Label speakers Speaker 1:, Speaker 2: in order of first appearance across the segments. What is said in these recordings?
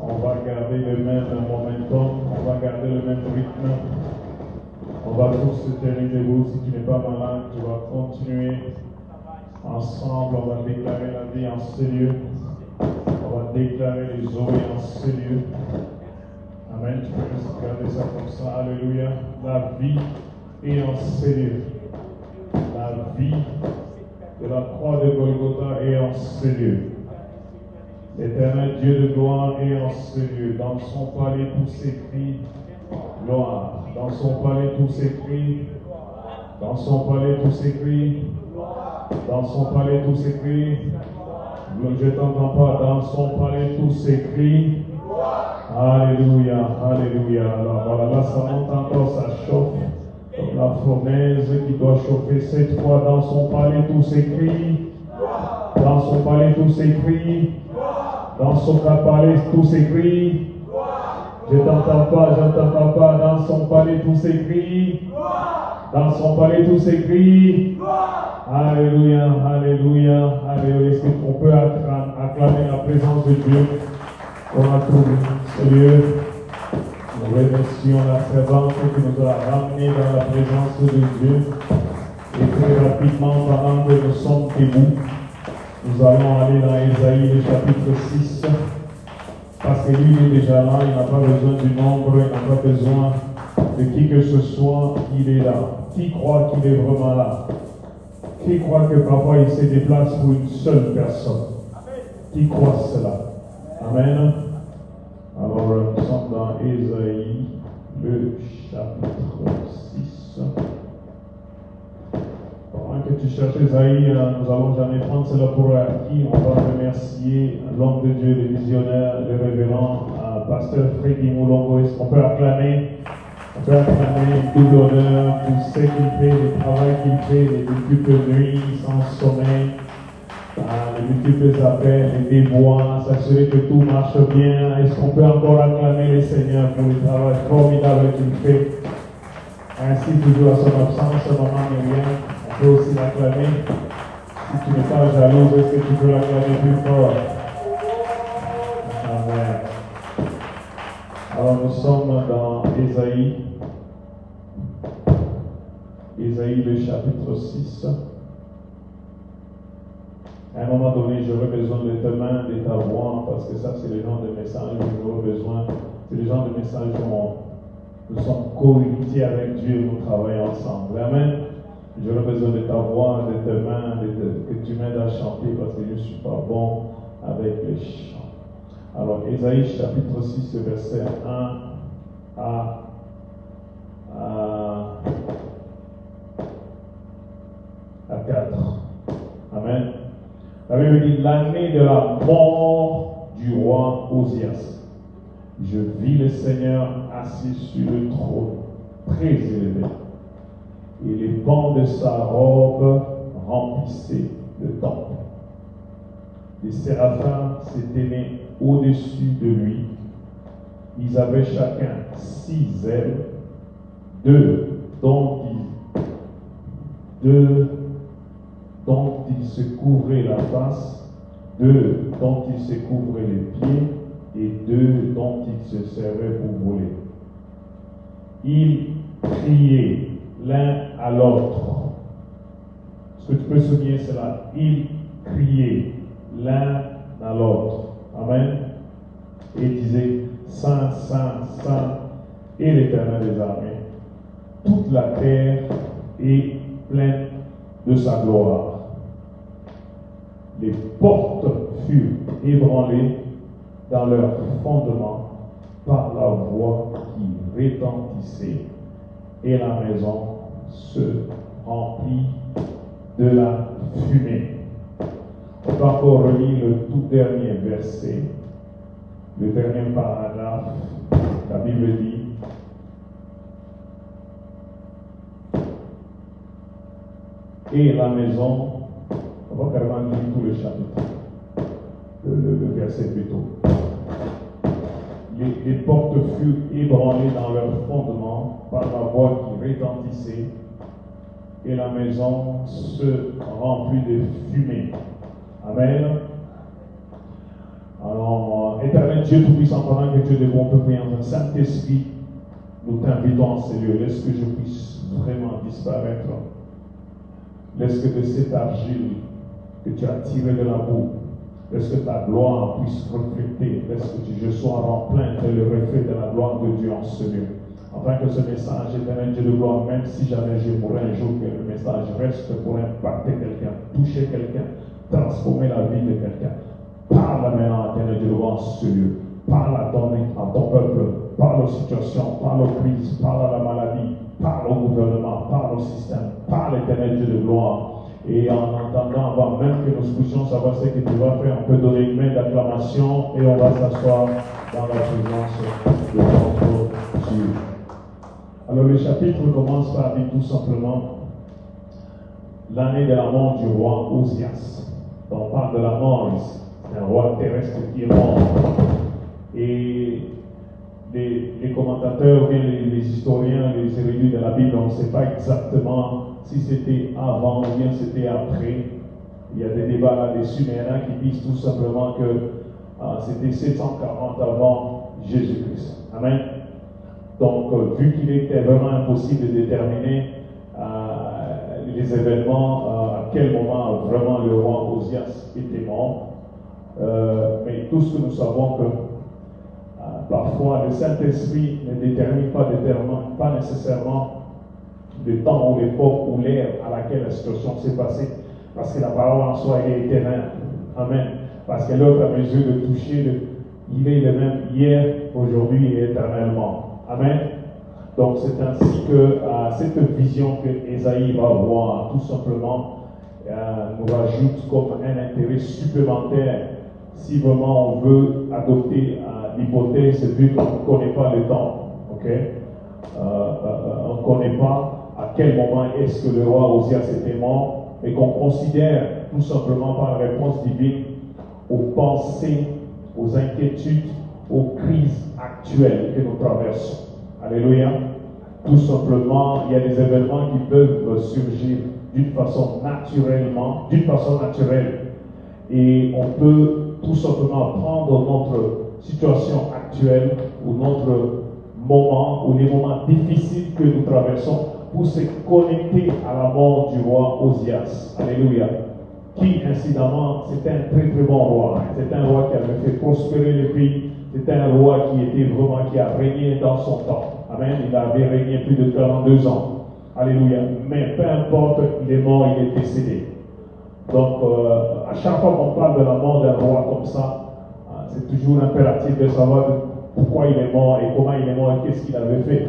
Speaker 1: On va garder le même momentum, on va garder le même rythme. On va tous se tenir debout. Si tu n'es pas malade, tu vas continuer. Ensemble, on va déclarer la vie en ce lieu. On va déclarer les zoés en ce lieu. Amen. Tu peux juste garder ça comme ça. Alléluia. La vie est en ce lieu. La vie de la croix de Golgotha est en ce lieu. L'éternel Dieu de gloire est en ce lieu. Dans son palais, tous s'écrit gloire. Dans son palais, tous s'écrit. Dans son palais, tous s'écrit. Dans son palais, tous s'écrit. Je ne t'entends pas. Dans son palais, tous s'écrit. Alléluia, alléluia. Alors voilà, là, ça monte encore, ça chauffe. Comme la fournaise qui doit chauffer 7 fois. Dans son palais, tout s'écrit. Dans son palais, tout s'écrit. Dans son palais, tout s'écrit. Je t'entends pas, je ne t'entends pas. Dans son palais, tout s'écrit. Dans son palais, tout s'écrit. Alléluia, alléluia, alléluia. Est-ce qu'on peut acclamer la présence de Dieu qu'on a trouvé ce lieu? Nous remercions la servante qui nous a ramenés dans la présence de Dieu. Et très rapidement, pendant que nous sommes debout, nous allons aller dans Ésaïe, le chapitre 6. Parce que lui, il est déjà là, il n'a pas besoin du nombre, il n'a pas besoin de qui que ce soit, il est là. Qui croit qu'il est vraiment là? Qui croit que parfois il se déplace pour une seule personne? Qui croit cela? Amen. Alors, nous sommes dans Ésaïe, le chapitre 6. Pendant que tu cherches Ésaïe, nous allons jamais prendre cela pour acquis. On va remercier l'homme de Dieu, le visionnaire, le révérend, pasteur Freddy Moulongo. Est-ce qu'on peut acclamer? On peut acclamer double honneur pour ce qu'il fait, le travail qu'il fait, les multiples nuits sans sommeil, les multiples appels, les déboires, s'assurer que tout marche bien. Est-ce qu'on peut encore acclamer le Seigneur pour le travail formidable qu'il fait? Ainsi, toujours à son absence, maman Myriam, on peut aussi l'acclamer. Si tu n'es pas jaloux, est-ce que tu peux l'acclamer plus fort? Amen. Alors nous sommes dans Ésaïe, le chapitre 6. À un moment donné, j'aurais besoin de ta main, de ta voix, parce que ça, c'est le genre de message que j'aurais besoin. C'est le genre de message où nous sommes co-héritiers avec Dieu, nous travaillons ensemble. Amen. J'aurais besoin de ta voix, de tes mains, que tu m'aides à chanter, parce que je ne suis pas bon avec les chants. Alors, Ésaïe chapitre 6, verset 1 à 4. Amen. La Bible dit, l'année de la mort du roi Osias, je vis le Seigneur assis sur le trône, très élevé, et les pans de sa robe remplissaient le temple. Les séraphins s'éteignaient au-dessus de lui. Ils avaient chacun 6 ailes, 2 dont ils se couvraient la face, 2 dont ils se couvraient les pieds, et 2 dont ils se servaient pour voler. Ils criaient l'un à l'autre. Ce que tu peux souligner, c'est là. Ils criaient l'un à l'autre. Amen. Et disaient, Saint, Saint, Saint, et l'Éternel des armées. Toute la terre est pleine de sa gloire. Les portes furent ébranlées dans leur fondement par la voix qui retentissait, et la maison se remplit de la fumée. On peut encore relire le tout dernier verset, le dernier paragraphe. La Bible dit, et la maison. On va carrément lire tout le chapitre, le verset plutôt. Les portes furent ébranlées dans leur fondement par la voix qui retentissait, et la maison se remplit de fumée. Amen. Alors, éternel Dieu Tout-Puissant, pendant que Dieu de bon peut prier en un Saint-Esprit, nous t'invitons en ce lieu. Laisse que je puisse vraiment disparaître. Laisse que de cette argile que tu as tirée de la boue, laisse que ta gloire puisse refléter. Laisse que je sois rempli de le reflet de la gloire de Dieu en ce lieu. Afin que ce message, éternel Dieu de gloire, même si jamais je mourrais un jour, que le message reste pour impacter quelqu'un, toucher quelqu'un, transformer la vie de quelqu'un. Parle maintenant, éternel Dieu de gloire, en ce lieu. Parle à ton peuple, parle aux situations, parle aux crises, parle à la maladie, parle au gouvernement, parle au système, parle, éternel Dieu de gloire. Et en entendant, avant même que nous puissions savoir ce que tu vas faire, on peut donner une main d'acclamation et on va s'asseoir dans la présence de notre Dieu. Alors le chapitre commence par dire tout simplement l'année de la mort du roi Osias. On parle de la mort ici. C'est un roi terrestre qui est mort. Et les commentateurs, bien les historiens, les érudits de la Bible, on ne sait pas exactement si c'était avant ou bien c'était après. Il y a des débats là-dessus, mais il y en a qui disent tout simplement que c'était 740 avant Jésus-Christ. Amen. Donc, vu qu'il était vraiment impossible de déterminer les événements, à quel moment vraiment le roi Osias était mort, mais tout ce que nous savons que parfois le Saint-Esprit ne détermine pas nécessairement le temps ou l'époque ou l'ère à laquelle la situation s'est passée, parce que la parole en soi elle est éternelle. Amen. Parce qu'elle est à mesure de toucher, il est le même hier, aujourd'hui et éternellement. Amen. Donc c'est ainsi que cette vision que Ésaïe va voir, tout simplement, nous rajoute comme un intérêt supplémentaire si vraiment on veut adopter l'hypothèse vu qu'on ne connaît pas le temps. Okay? On ne connaît pas à quel moment est-ce que le roi Osias était mort, mais qu'on considère tout simplement par la réponse divine aux pensées, aux inquiétudes, aux crises actuelles que nous traversons. Alléluia. Tout simplement, il y a des événements qui peuvent surgir d'une façon naturelle, et on peut tout simplement prendre notre situation actuelle ou notre moment ou les moments difficiles que nous traversons pour se connecter à la mort du roi Osias. Alléluia. Qui, incidemment, c'était un très très bon roi. C'était un roi qui avait fait prospérer le pays. C'était un roi qui a régné dans son temps. Amen. Il avait régné plus de 42 ans. Alléluia. Mais peu importe, il est mort, il est décédé. Donc, à chaque fois qu'on parle de la mort d'un roi comme ça, c'est toujours impératif de savoir pourquoi il est mort et comment il est mort et qu'est-ce qu'il avait fait.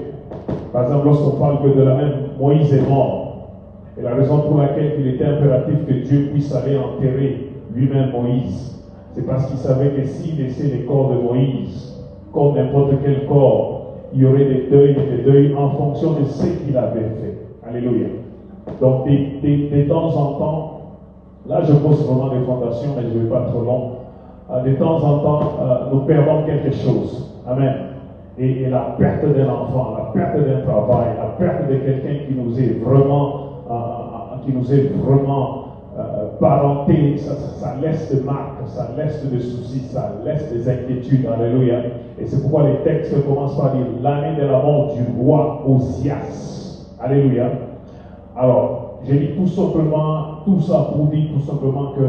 Speaker 1: Par exemple, lorsqu'on parle que de la même, Moïse est mort. Et la raison pour laquelle il était impératif que Dieu puisse aller enterrer lui-même Moïse, c'est parce qu'il savait que s'il laissait les corps de Moïse, comme n'importe quel corps, il y aurait des deuils en fonction de ce qu'il avait fait. Alléluia. Donc, de temps en temps, là je pose vraiment des fondations, mais je ne vais pas trop long. De temps en temps, nous perdons quelque chose. Amen. Et la perte d'un enfant, la perte d'un travail, la perte de quelqu'un qui nous est vraiment parenté, ça laisse des marques, ça laisse des soucis, ça laisse des inquiétudes. Alléluia. Et c'est pourquoi les textes commencent par dire l'année de la mort du roi Osias. Alléluia. Alors, j'ai dit tout ça pour dire tout simplement que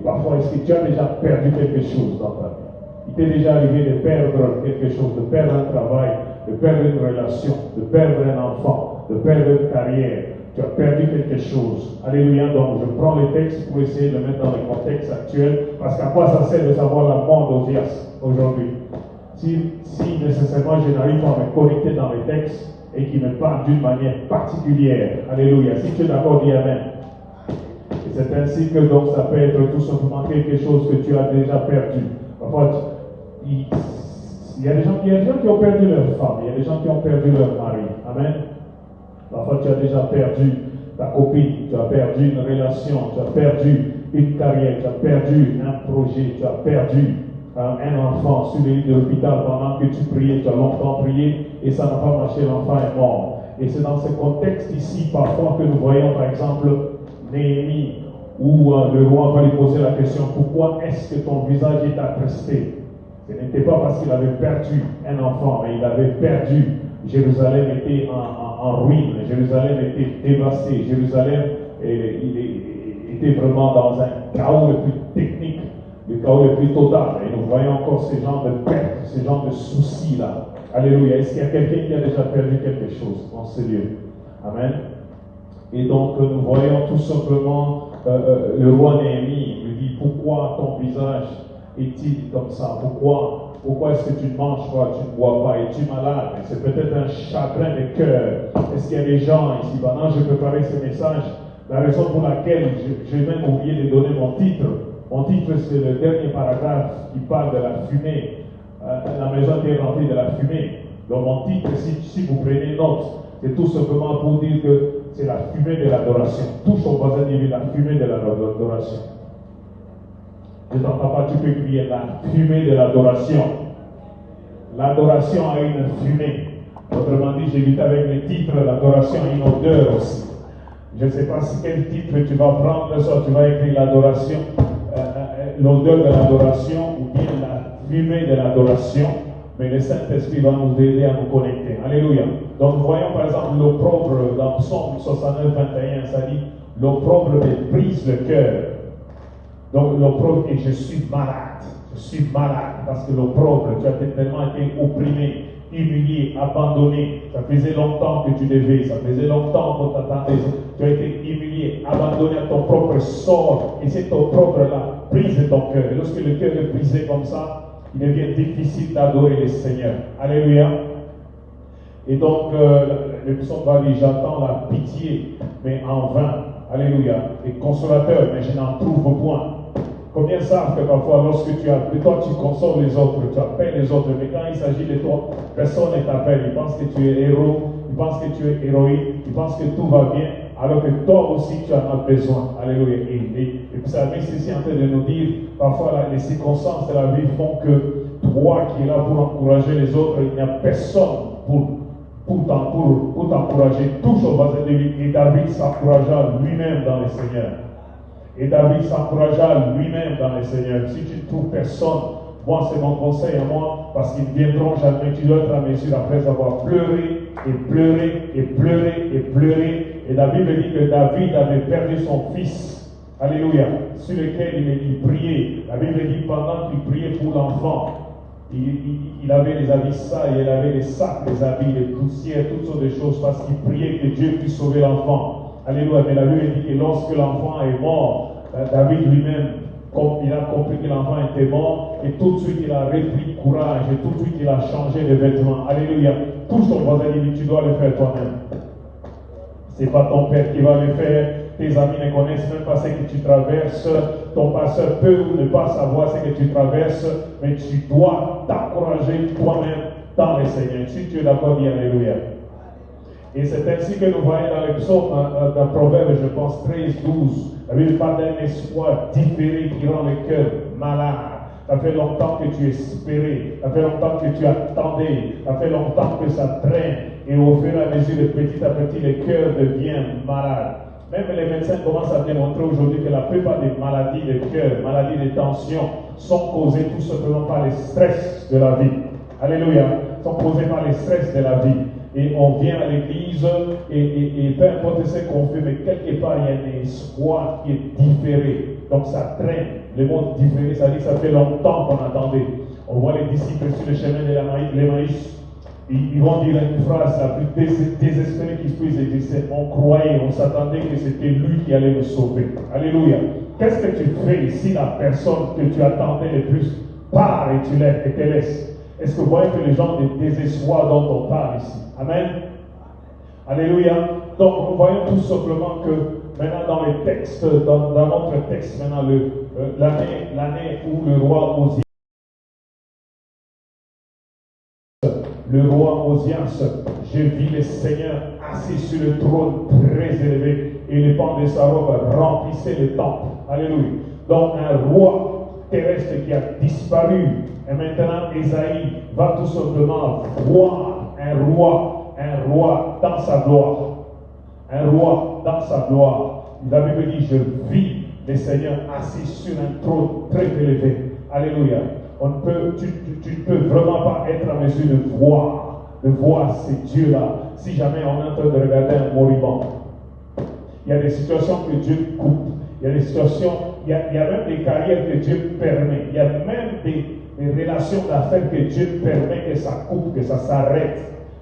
Speaker 1: parfois, est-ce que tu as déjà perdu quelque chose dans ta vie? Il t'est déjà arrivé de perdre quelque chose, de perdre un travail, de perdre une relation, de perdre un enfant, de perdre une carrière. Tu as perdu quelque chose. Alléluia. Donc, je prends les textes pour essayer de le mettre dans le contexte actuel, parce qu'à quoi ça sert de savoir la mort d'Osias aujourd'hui? Si nécessairement je n'arrive pas à me connecter dans les textes et qui me parlent d'une manière particulière. Alléluia. Si tu es d'accord, dis Amen. Et c'est ainsi que donc ça peut être tout simplement quelque chose que tu as déjà perdu. Parfois, il y a des gens qui ont perdu leur femme, il y a des gens qui ont perdu leur mari. Amen. Parfois, tu as déjà perdu ta copine, tu as perdu une relation, tu as perdu une carrière, tu as perdu un projet, tu as perdu un enfant sur le lit de l'hôpital pendant que tu priais, tu as longtemps prié et ça n'a pas marché, l'enfant est mort. Et c'est dans ce contexte ici parfois que nous voyons par exemple Néhémie où le roi va lui poser la question, pourquoi est-ce que ton visage est attristé? Ce n'était pas parce qu'il avait perdu un enfant, mais il avait perdu. Jérusalem était en ruine, Jérusalem était dévastée, Jérusalem était vraiment dans un chaos le plus technique, le chaos le plus total. Et nous voyons encore ce genre de pertes, ce genre de soucis là. Alléluia. Est-ce qu'il y a quelqu'un qui a déjà perdu quelque chose dans ce lieu? Amen. Et donc nous voyons tout simplement le roi Néhémie lui dit, pourquoi ton visage est-il comme ça? Pourquoi est-ce que tu ne manges pas, tu ne bois pas, es-tu malade? C'est peut-être un chagrin de cœur. Est-ce qu'il y a des gens ici? Pendant que je préparais ce message, la raison pour laquelle j'ai même oublié de donner mon titre. Mon titre, c'est le dernier paragraphe qui parle de la fumée. La maison est remplie de la fumée. Donc mon titre, si vous prenez note, c'est tout simplement pour dire que c'est la fumée de l'adoration. Touche au voisin et la fumée de l'adoration. Je t'entends pas, tu peux crier la fumée de l'adoration. L'adoration a une fumée. Autrement dit, j'évite avec le titre, l'adoration a une odeur aussi. Je ne sais pas si quel titre tu vas prendre, soit tu vas écrire l'adoration, l'odeur de l'adoration ou bien la fumée de l'adoration, mais le Saint-Esprit va nous aider à nous connecter. Alléluia. Donc voyons par exemple l'opprobre dans Psaume 69, 21, ça dit l'opprobre me brise le cœur. Donc l'opprobre, et je suis malade parce que l'opprobre, tu as tellement été opprimé, humilié, abandonné. Ça faisait longtemps que tu devais, ça faisait longtemps qu'on t'attendait. Tu as été humilié, abandonné à ton propre sort, et cet opprobre-là brise ton cœur. Et lorsque le cœur est brisé comme ça, il devient difficile d'adorer le Seigneur. Alléluia. Et donc, le psaume va dire, j'attends la pitié, mais en vain. Alléluia. Et consolateur, mais je n'en trouve point. Combien savent que parfois, lorsque toi tu consoles les autres, tu appelles les autres, mais quand il s'agit de toi, personne ne t'appelle. Il pense que tu es héros, il pense que tu es héroïque, il pense que tout va bien, alors que toi aussi tu en as besoin. Alléluia. Et vous savez, c'est ici en train de nous dire, parfois les circonstances de la vie font que toi qui es là pour encourager les autres, il n'y a personne pour t'encourager. Touche au voisin de lui. Et David s'encouragea lui-même dans le Seigneur. Et David s'encouragea lui-même dans le Seigneur. Si tu ne trouves personne, moi c'est mon conseil à moi, parce qu'ils ne viendront jamais. Tu dois être à mesure après avoir pleuré et pleuré et pleuré et pleuré. Et la Bible dit que David avait perdu son fils. Alléluia. Sur lequel il priait. La Bible dit pendant qu'il priait pour l'enfant, il avait les habits sales, il avait les sacs, les habits, les poussières, toutes sortes de choses, parce qu'il priait que Dieu puisse sauver l'enfant. Alléluia. Mais la Bible dit que lorsque l'enfant est mort, David lui-même, il a compris que l'enfant était mort, et tout de suite il a repris courage, et tout de suite il a changé de vêtements. Alléluia. Touche ton voisin et dit, tu dois le faire toi-même. Ce n'est pas ton père qui va le faire. Tes amis ne connaissent même pas ce que tu traverses. Ton pasteur peut ou ne pas savoir ce que tu traverses, mais tu dois t'encourager toi-même dans le Seigneur. Si tu es d'accord, dis Alléluia. Et c'est ainsi que nous voyons dans les psaumes, dans Proverbe, je pense, 13, 12. La Bible parle d'un espoir différé qui rend le cœur malade. Ça fait longtemps que tu espérais, ça fait longtemps que tu attendais, ça fait longtemps que ça traîne. Et au fur et à mesure, de petit à petit, le cœur devient malade. Même les médecins commencent à démontrer aujourd'hui que la plupart des maladies de cœur, maladies de tension, sont causées tout simplement par les stress de la vie. Alléluia. Sont causées par les stress de la vie. Et on vient à l'église et peu importe ce qu'on fait, mais quelque part il y a un espoir qui est différé. Donc ça traîne. Le mot différé, ça dit que ça fait longtemps qu'on attendait. On voit les disciples sur le chemin de l'Emmaüs. Ils vont dire une phrase la plus désespérée qu'ils puissent dire, on croyait, on s'attendait que c'était lui qui allait nous sauver. Alléluia. Qu'est-ce que tu fais si la personne que tu attendais le plus part et tu l'aides et te laisse? Est-ce que vous voyez que les gens de désespoir dont on parle ici? Amen. Alléluia. Donc nous voyons tout simplement que maintenant dans les textes, dans notre texte, maintenant l'année où le roi Osias, je vis le Seigneur assis sur le trône très élevé et les pans de sa robe remplissaient le temple. Alléluia. Donc un roi terrestre qui a disparu. Et maintenant, Ésaïe va tout simplement voir un roi dans sa gloire. Un roi dans sa gloire. La Bible dit, je vis le Seigneur assis sur un trône très élevé. Alléluia. Tu ne peux vraiment pas être en mesure de voir ces dieux-là si jamais on est en train de regarder un moribond. Il y a des situations que Dieu coupe. Il y a des situations, il y a même des carrières que Dieu permet. Il y a même des relations d'affaires que Dieu permet que ça coupe, que ça s'arrête.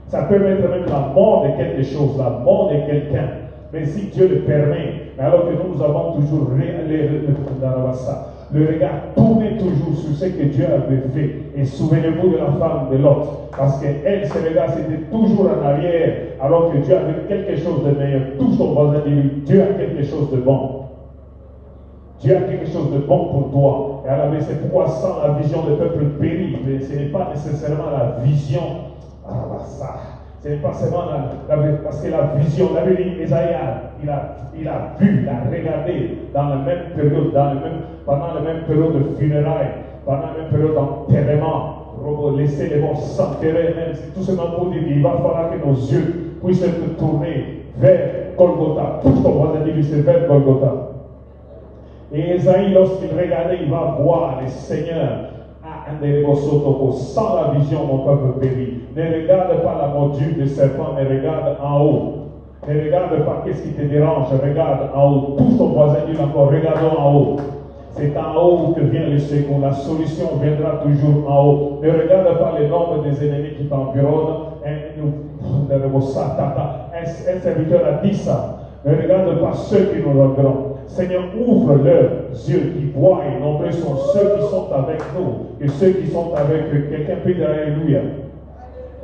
Speaker 1: Ça peut mettre même la mort de quelque chose, la mort de quelqu'un. Mais si Dieu le permet, alors que nous avons toujours le regard tourné toujours sur ce que Dieu avait fait. Et souvenez-vous de la femme de Lot, parce qu'elle, ses regards, c'était toujours en arrière, alors que Dieu avait quelque chose de meilleur. Tout son voisin dit, Dieu a quelque chose de bon. Dieu a quelque chose de bon pour toi. Et alors, c'est pourquoi sans la vision, le peuple périt. Mais ce n'est pas nécessairement la vision. Ce n'est pas seulement parce que la vision, la Bible dit, Esaïe, il a vu, il a regardé dans la même période, pendant la même période de funérailles, pendant la même période d'enterrement, laisser les morts s'enterrer, même tout simplement pour dire qu'il va falloir que nos yeux puissent être tournés vers Golgotha. Tout ce qu'on va dire, c'est vers Golgotha. Et Esaïe, lorsqu'il regardait, il va voir le Seigneur. Sans la vision, mon peuple périt. Ne regarde pas la morsure du serpent, mais regarde en haut. Ne regarde pas qu'est-ce qui te dérange, regarde en haut. Tout ton voisin dit encore, regardons en haut. C'est en haut que vient le secours. La solution viendra toujours en haut. Ne regarde pas le nombre des ennemis qui t'environnent. Un serviteur a dit ça. Ne regarde pas ceux qui nous environnent. Seigneur, ouvre leurs yeux qui voient et nombreux sont ceux qui sont avec nous et ceux qui sont avec eux. Quelqu'un peut dire Alléluia.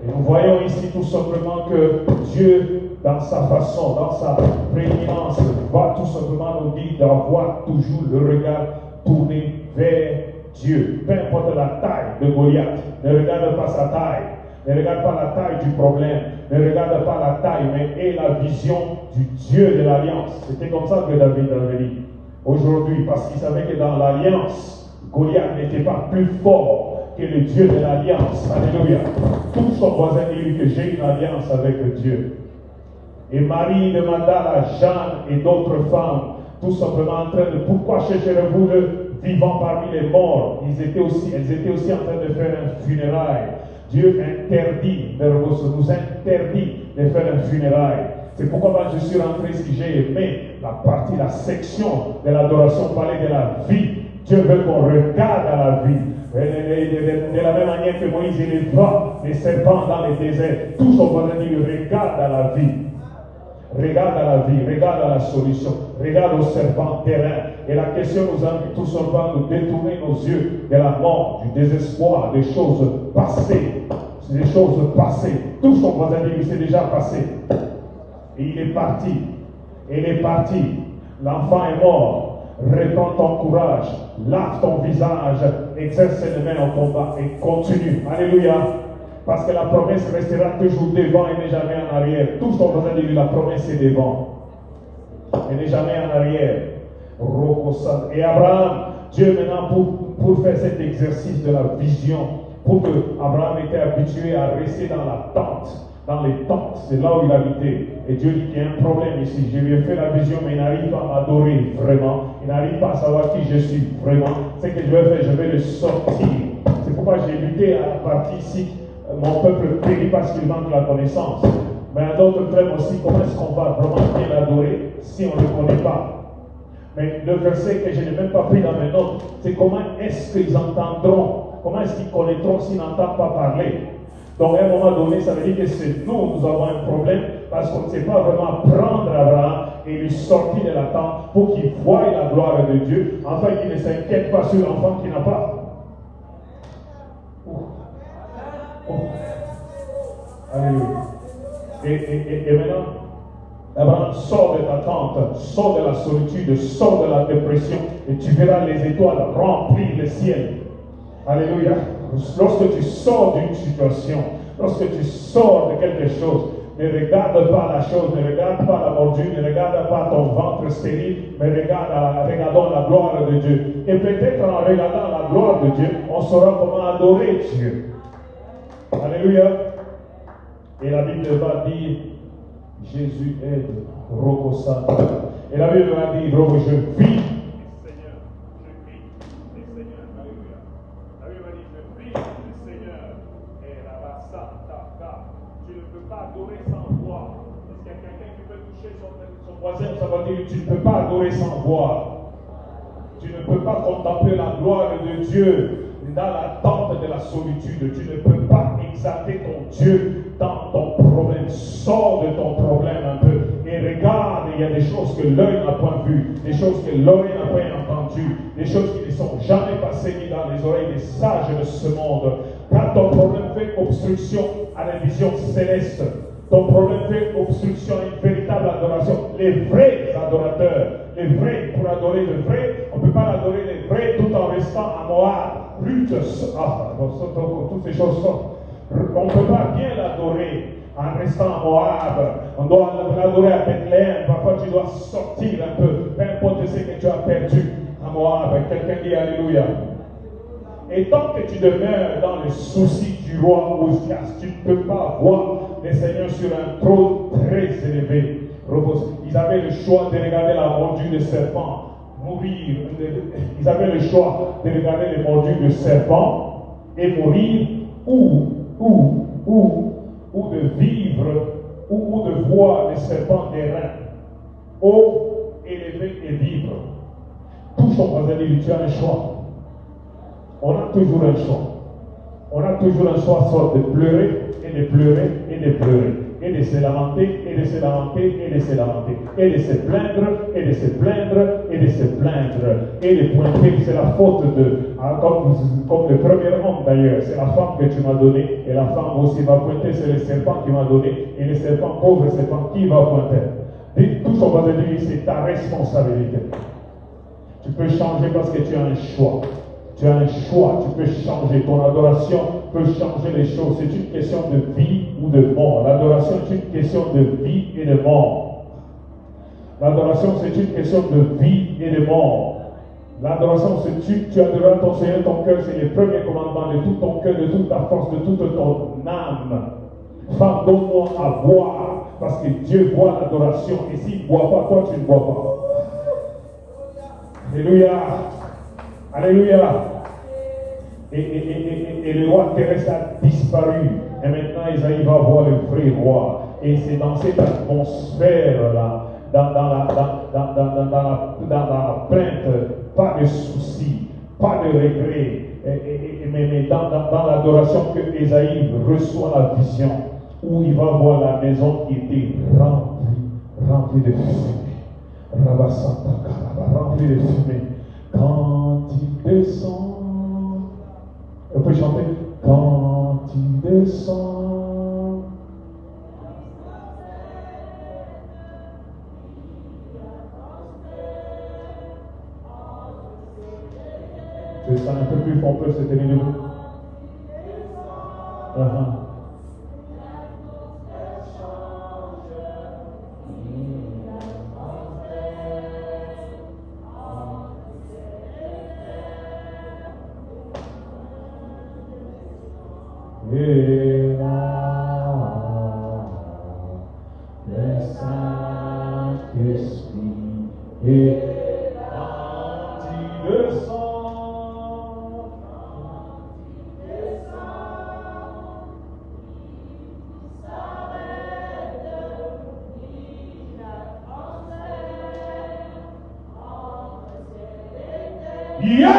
Speaker 1: Et nous voyons ici tout simplement que Dieu, dans sa façon, dans sa prééminence, va tout simplement nous dire d'avoir toujours le regard tourné vers Dieu. Peu importe la taille de Goliath, ne regarde pas sa taille. Ne regarde pas la taille du problème, ne regarde pas la taille, mais aie la vision du Dieu de l'Alliance. C'était comme ça que David avait dit aujourd'hui, parce qu'il savait que dans l'Alliance, Goliath n'était pas plus fort que le Dieu de l'Alliance. Alléluia. Tout son voisin dit que j'ai une alliance avec Dieu. Et Marie demanda à Jeanne et d'autres femmes, tout simplement en train de, pourquoi chercherez-vous le vivant parmi les morts? Elles étaient aussi en train de faire un funérail. Dieu interdit, nous interdit de faire un funérail. C'est pourquoi je suis rentré ici, j'ai aimé la section de l'adoration, parler de la vie. Dieu veut qu'on regarde à la vie. De la même manière que Moïse éleva les serpents dans les déserts, tout son voisin dit, regarde à la vie. Regarde à la vie, regarde à la solution, regarde au serpent terrain. Et la question nous invite tout simplement à nous détourner nos yeux de la mort, du désespoir, des choses passées. C'est des choses passées. Tout ce qu'on va dire, c'est déjà passé. Et il est parti. Il est parti. L'enfant est mort. Reprends ton courage. Lave ton visage. Exerce les mains au combat et continue. Alléluia. Parce que la promesse restera toujours devant et n'est jamais en arrière. Tout ce qu'on va dire, la promesse est devant. Elle n'est jamais en arrière. Et Abraham, Dieu maintenant, pour faire cet exercice de la vision, pour que Abraham était habitué à rester dans la tente, dans les tentes, c'est là où il habitait. Et Dieu dit qu'il y a un problème ici. Je lui ai fait la vision, mais il n'arrive pas à m'adorer vraiment. Il n'arrive pas à savoir qui je suis vraiment. Ce que je vais faire, je vais le sortir. C'est pourquoi j'ai lutté à partir ici. Mon peuple périt parce qu'il manque la connaissance. Mais à d'autres termes aussi, comment est-ce qu'on va vraiment bien l'adorer si on ne le connaît pas? Mais le verset que je n'ai même pas pris dans mes notes, c'est comment est-ce qu'ils entendront, comment est-ce qu'ils connaîtront s'ils n'entendent pas parler. Donc à un moment donné, ça veut dire que c'est nous avons un problème parce qu'on ne sait pas vraiment prendre Abraham et lui sortir de la tente pour qu'il voie la gloire de Dieu, afin qu'il ne s'inquiète pas sur l'enfant qui n'a pas. Alléluia. Et maintenant, Abraham, sort de ta tente, sort de la solitude, sort de la dépression, et tu verras les étoiles remplir le ciel. Alléluia. Lorsque tu sors d'une situation, lorsque tu sors de quelque chose, Ne regarde pas la chose, ne regarde pas la mordue, ne regarde pas ton ventre stérile, mais regardons la gloire de Dieu. Et peut-être en regardant la gloire de Dieu, on saura comment adorer Dieu. Alléluia. Et la Bible va dire, Jésus aide, Roko Santa. Et la Bible va dire, Roko, je vis. Seigneur, je vis. Et Seigneur, alléluia. La Bible va dire, je vis, le Seigneur. Et la Santa. Tu ne peux pas adorer sans voir. Est-ce qu'il y a quelqu'un qui peut toucher son voisin? Ça va dire, tu ne peux pas adorer sans voir. Tu ne peux pas contempler la gloire de Dieu dans la tente de la solitude. Tu ne peux pas exalter ton Dieu dans ton problème. Sors de ton problème un peu et regarde, il y a des choses que l'œil n'a point vues, des choses que l'oreille n'a point entendues, des choses qui ne sont jamais passées ni dans les oreilles des sages de ce monde. Quand ton problème fait obstruction à la vision céleste, ton problème fait obstruction à une véritable adoration. Les vrais adorateurs, les vrais, pour adorer le vrai, on ne peut pas adorer les vrais tout en restant à Moab. Toutes ces choses sortent. On ne peut pas bien l'adorer en restant à Moab. On doit l'adorer à Bethléem. Parfois tu dois sortir un peu, peu importe ce que tu as perdu à Moab. Quelqu'un dit Alléluia. Et tant que tu demeures dans les soucis du roi Ozias, tu ne peux pas voir les seigneurs sur un trône très élevé. Ils avaient le choix de regarder la mordue de serpent mourir. Ils avaient le choix de regarder les mordures de serpent et mourir ou de vivre ou de voir les serpents d'airain haut, élevé et vivre. Tout son voisin dit, tu as un choix. On a toujours un choix. On a toujours un choix, soit de pleurer et de pleurer et de pleurer. Et de se lamenter, et de se lamenter, et de se lamenter. Et de se plaindre, et de se plaindre, et de se plaindre. Et de pointer que c'est la faute de, comme le premier homme d'ailleurs, c'est la femme que tu m'as donnée. Et la femme aussi va pointer, c'est le serpent qui m'a donné. Et le serpent, pauvre serpent, qui va pointer? Et tout son voisin dit, c'est ta responsabilité. Tu peux changer parce que tu as un choix. Tu as un choix, tu peux changer. Ton adoration peut changer les choses. C'est une question de vie ou de mort. L'adoration est une question de vie et de mort. L'adoration, c'est une question de vie et de mort. L'adoration, c'est tu adoreras ton Seigneur, ton cœur, c'est le premier commandement de tout ton cœur, de toute ta force, de toute ton âme. Femme, donne-moi à boire, parce que Dieu voit l'adoration. Et s'il ne boit pas, toi, tu ne bois pas. Alléluia. Alléluia. Et le roi terrestre a disparu. Et maintenant, Isaïe va voir le vrai roi. Et c'est dans cette atmosphère-là, dans la plainte, pas de soucis, pas de regrets, mais dans l'adoration que Isaïe reçoit la vision, où il va voir la maison qui était remplie de fumée. Rabasanta Karaba, remplie de fumée. Quand il descend, on peut chanter. Quand il descend, tu sens un peu plus pompeux, c'était les deux. Et là, le Saint-Esprit est quand il descend. Il y a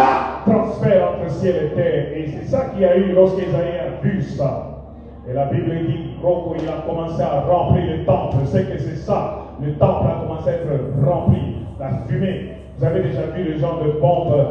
Speaker 1: transfert entre ciel et terre. Et c'est ça qu'il y a eu lorsqu'Isaïe a vu ça. Et la Bible dit, il a commencé à remplir le temple. C'est que c'est ça. Le temple a commencé à être rempli. La fumée. Vous avez déjà vu le genre de bombes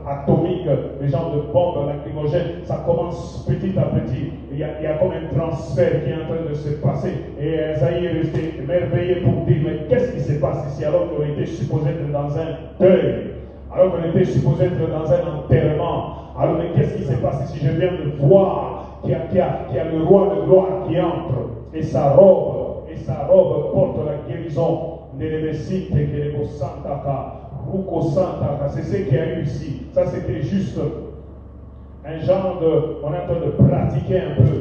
Speaker 1: atomiques, les genres de bombes lacrymogènes. Ça commence petit à petit. Il y a comme un transfert qui est en train de se passer. Et Isaïe est resté émerveillé pour dire, mais qu'est-ce qui se passe ici alors qu'on était supposé être dans un deuil? Alors qu'on était supposé être dans un enterrement. Alors, mais qu'est-ce qui se passe ici? Je viens de voir qu'il y a le roi de gloire qui entre. Et sa robe porte la guérison. C'est ce qu'il y a eu ici. Ça, c'était juste un genre de... On est en train de pratiquer un peu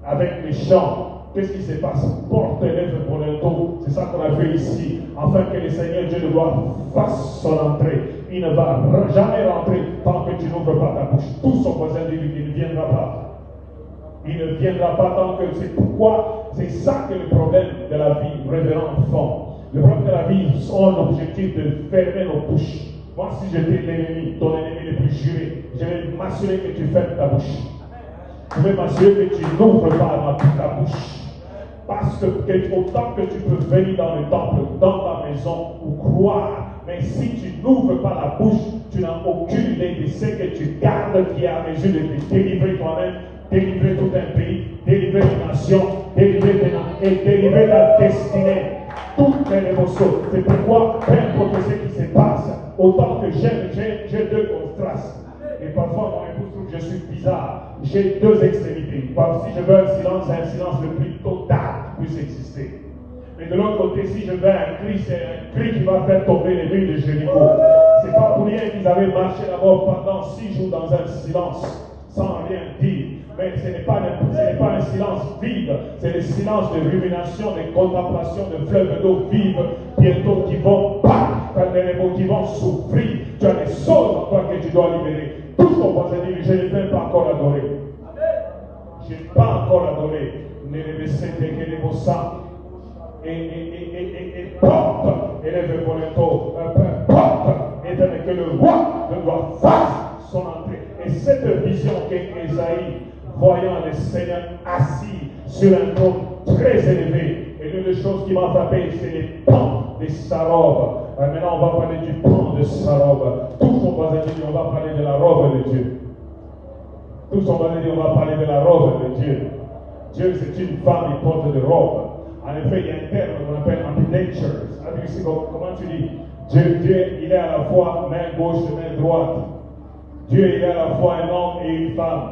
Speaker 1: avec les chants. Qu'est-ce qui se passe? Porte lèvres pour le dos. C'est ça qu'on a fait ici. Afin que le Seigneur Dieu de gloire fasse son entrée. Il ne va jamais rentrer tant que tu n'ouvres pas ta bouche. Tout son voisin dit qu'il ne viendra pas. Il ne viendra pas tant que... C'est pourquoi, c'est ça que le problème de la vie, révérend fond. Le problème de la vie, ont l'objectif de fermer nos bouches. Moi, si j'étais l'ennemi, ton ennemi le plus juré, je vais m'assurer que tu fermes ta bouche. Je vais m'assurer que tu n'ouvres pas ta bouche. Parce que autant que tu peux venir dans le temple, dans ta maison, ou croire, mais si tu n'ouvres pas la bouche, tu n'as aucune idée de ce que tu gardes qui est à mesure de te délivrer toi-même, délivrer tout un pays, délivrer une nation, délivrer ta destinée. Toutes les émotions. C'est pourquoi, peu importe ce qui se passe, autant que j'ai deux contrastes. Et parfois, mon épouse trouve que je suis bizarre. J'ai deux extrémités. Si je veux un silence, c'est un silence le plus total qui puisse exister. Mais de l'autre côté, si je veux un cri, c'est un cri qui va faire tomber les murs de Jéricho. C'est pas pour rien qu'ils avaient marché là-bas pendant 6 jours dans un silence, sans rien dire. Mais ce n'est pas un silence vide, c'est le silence de rumination, de contemplation, de fleuves d'eau vive, bientôt qui vont qui vont souffrir. Tu as des choses en toi que tu dois libérer. Tout ce qu'on va se dire, je ne vais pas encore adorer. Je n'ai pas encore adoré. Et porte, élève Boleto, porte, et que le roi doit faire son entrée. Et cette vision qu'Ésaïe, voyant le Seigneur assis sur un trône très élevé, et l'une des choses qui m'a frappé, c'est les pans de sa robe. Maintenant, on va parler du pan de sa robe. Tout son voisin dit, on va parler de la robe de Dieu. Tout son voisin dit, on va parler de la robe de Dieu. Dieu, c'est une femme, il porte de robe. En effet, il y a un terme qu'on appelle ambidextrous. Comment tu dis? Dieu, il est à la fois main gauche et main droite. Dieu, il est à la fois un homme et une femme.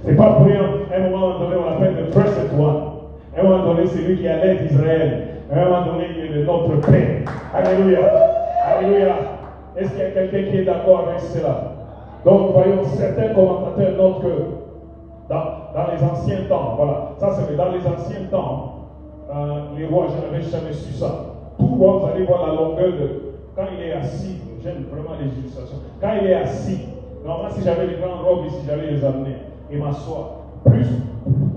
Speaker 1: C'est pas pour rien, à un moment donné, on l'appelle le Blessed One. À un moment donné, c'est lui qui allait d'Israël. À un moment donné, il est notre Père. Alléluia. Alléluia. Est-ce qu'il y a quelqu'un qui est d'accord avec cela? Donc, voyons, certains commentateurs notent que dans les anciens temps, voilà, ça c'est dans les anciens temps, les rois, je n'avais jamais su ça. Tout roi, vous allez voir la longueur de. Quand il est assis, j'aime vraiment les illustrations. Quand il est assis, normalement, si j'avais les grandes robes ici, j'allais les amener et m'asseoir. Plus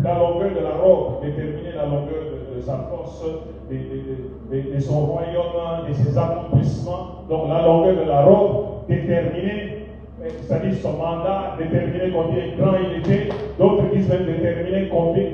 Speaker 1: la longueur de la robe déterminait la longueur de sa force, de son royaume, de ses accomplissements. Donc la longueur de la robe déterminait, c'est-à-dire son mandat, déterminait combien grand il était. D'autres disent même déterminer combien.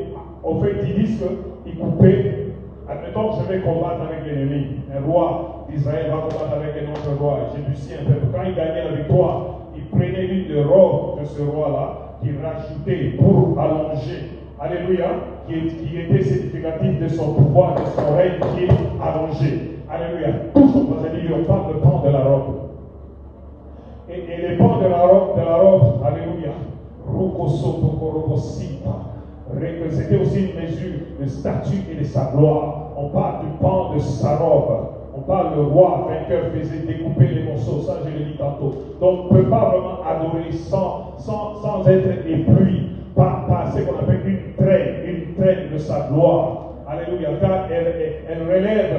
Speaker 1: En fait, ils disent qu'il coupait. Admettons que je vais combattre avec l'ennemi. Un roi d'Israël va combattre avec un autre roi, Jébusien, un peuple. Quand il gagnait la victoire, il prenait l'une des robes de ce roi-là, qui rajoutait pour allonger, alléluia, qui était significatif de son pouvoir, de son règne qui est allongé. Alléluia. Tout ce qu'on va dire, on parle de pan de la robe. Et les pans de la robe, alléluia, c'était aussi une mesure de statut et de sa gloire. On parle du pan de sa robe. On parle le roi vainqueur faisait découper les morceaux, ça je l'ai dit tantôt. Donc on ne peut pas vraiment adorer sans être épris par ce qu'on appelle une traîne de sa gloire. Alléluia, car elle relève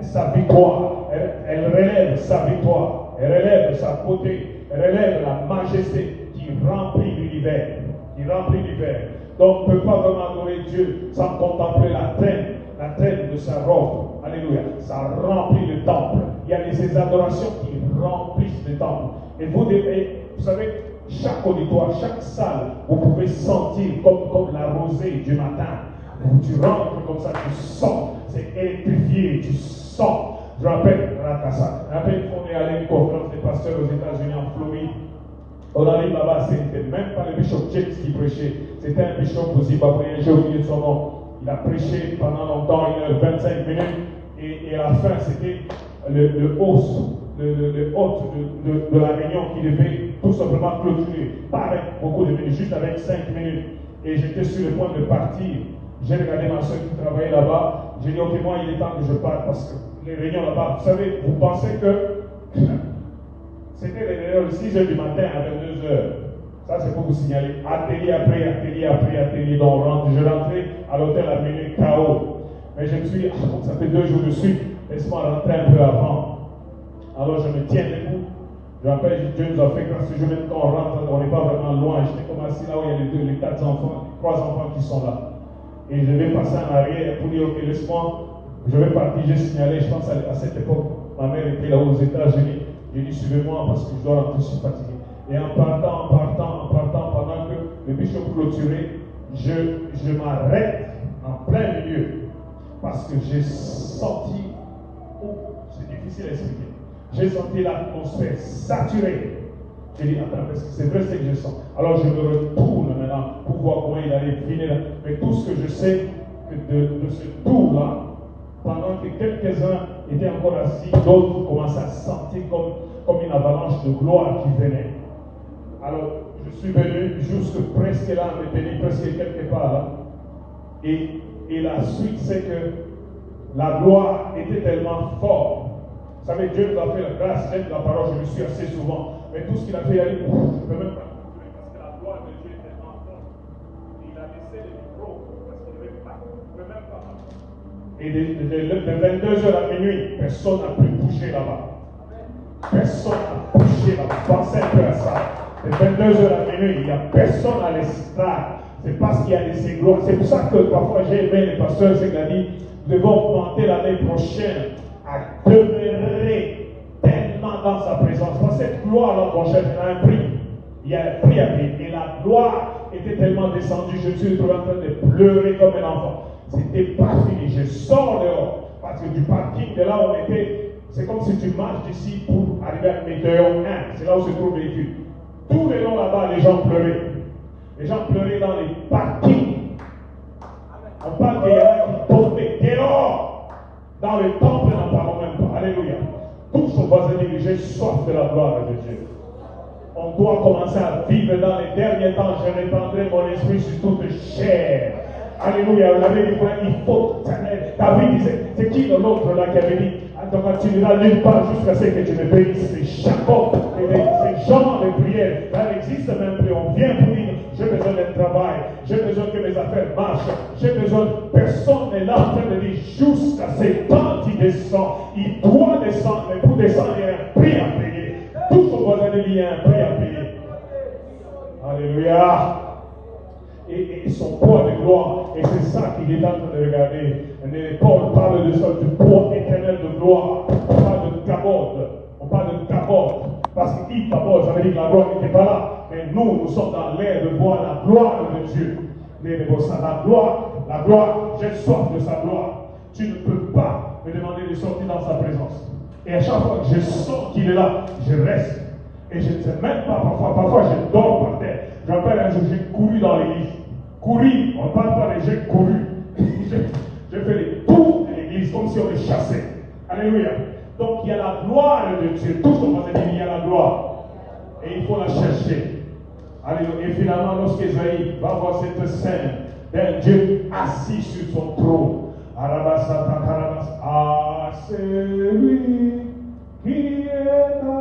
Speaker 1: sa victoire, elle relève sa victoire, elle relève sa beauté, elle relève la majesté qui remplit l'univers. Donc on ne peut pas vraiment adorer Dieu sans contempler la traîne de sa robe. Alléluia. Ça remplit le temple. Il y a ces adorations qui remplissent le temple. Et vous savez, chaque auditoire, chaque salle, vous pouvez sentir comme la rosée du matin. Tu rentres comme ça, tu sens. C'est électrifié, tu sens. Je rappelle, on est allé à une conférence des pasteurs aux États-Unis, en Floride. On arrive là-bas, c'était même pas le bishop James qui prêchait. C'était un bishop aussi, j'ai oublié son nom. Il a prêché pendant longtemps, 1h25 minutes. Et à la fin, c'était le hôte de la réunion qui devait tout simplement clôturer. Pas avec beaucoup de minutes, juste avec 5 minutes. Et j'étais sur le point de partir. J'ai regardé ma soeur qui travaillait là-bas. J'ai dit, ok, moi, il est temps que je parte parce que les réunions là-bas, vous savez, vous pensez que c'était les réunions de 6h du matin à 22h. Ça, c'est pour vous signaler. Atelier après atelier après atelier. Donc, je rentrais à l'hôtel à minuit KO. Mais je me suis dit, ça fait 2 jours de suite. Laisse-moi rentrer un peu avant. Alors, je me tiens debout. Je rappelle, Dieu nous a fait grâce ce jour, même quand on rentre, on n'est pas vraiment loin. J'étais comme assis là où il y a les 4 enfants, les 3 enfants qui sont là. Et je vais passer en arrière pour dire, ok, laisse-moi, je vais partir, j'ai signalé, je pense à cette époque, ma mère était là aux États-Unis. J'ai dit, suivez-moi parce que je dois rentrer, je suis fatigué. Et en partant, pendant que le bishop clôturait, je m'arrête en plein milieu parce que j'ai senti, c'est difficile à expliquer, j'ai senti l'atmosphère saturée. J'ai dit, attends, c'est vrai ce que je sens. Alors je me retourne maintenant pour voir comment il allait finir. Mais tout ce que je sais de ce tour-là, pendant que quelques-uns étaient encore assis, d'autres commençaient à sentir comme une avalanche de gloire qui venait. Alors, je suis venu jusque presque là, me tenir presque quelque part là. Et la suite, c'est que la gloire était tellement forte. Vous savez, Dieu nous a fait la grâce d'être la parole, je me suis assez souvent. Mais tout ce qu'il a fait, il a dit, je ne peux même pas continuer parce que la gloire de Dieu est tellement forte. Il a laissé le micro parce qu'il ne pouvait même pas marcher. Et de 22h à minuit, personne n'a pu bouger là-bas. Personne n'a bougé là-bas. Pensez un peu à ça. De 22h à minuit, il n'y a personne à l'estrade. C'est parce qu'il y a des gloires. C'est pour ça que parfois j'ai aimé les pasteurs, c'est qu'il a dit, nous devons augmenter l'année prochaine à demeurer tellement dans sa présence. Parce que cette gloire l'an prochain, il y a un prix. Il y a un prix à payer. Et la gloire était tellement descendue, je me suis retrouvé en train de pleurer comme un enfant. C'était pas fini. Je sors dehors. Parce que du parking de là où on était, c'est comme si tu marches d'ici pour arriver à Météo 1. C'est là où se trouve le véhicule. Tout le long là-bas, les gens pleuraient. Les gens pleuraient dans les parkings. On parle qu'il y en a qui tombaient dehors. Dans le temple, n'en parlons même pas. Alléluia. Tous son voisin dit, j'ai soif de la gloire de Dieu. On doit commencer à vivre dans les derniers temps. Je répandrai mon esprit sur toute chair. Alléluia. Vous avez dit, il faut. David disait, c'est qui l'autre là qui avait dit, donc tu n'iras nulle part jusqu'à ce que tu me bénisses. C'est Jacob. C'est Jean de prière. Ça n'existe même plus. On vient pour dire, j'ai besoin d'un travail. J'ai besoin que mes affaires marchent. J'ai besoin. Personne n'est là en train de dire, jusqu'à ce temps il descend. Il doit descendre. Mais pour descendre, il y a un prix à payer. Tout son voisin dit, il y a un prix à payer. Alléluia. Et son poids de gloire. Et c'est ça qu'il est en train de regarder. Paul parle de ça, du poids éternel de gloire. On parle de kabod. On parle de kabod. Parce qu'il kabod, ça veut dire que la gloire n'était pas là. Mais nous sommes dans l'air de voir la gloire de Dieu. La gloire, j'ai soif de sa gloire. Tu ne peux pas me demander de sortir dans sa présence. Et à chaque fois que je sens qu'il est là, je reste. Et je ne sais même pas, parfois je dors par terre. Je me rappelle un jour, j'ai couru dans l'église. Couru, on ne parle pas de j'ai couru. J'ai fait les tours de l'église comme si on les chassait. Alléluia. Donc il y a la gloire de Dieu. Tout ce qu'on va dire, il y a la gloire. Et il faut la chercher. Alléluia. Et finalement, lorsqu'Ésaïe va voir cette scène d'un Dieu assis sur son trône, ah, c'est lui qui est là.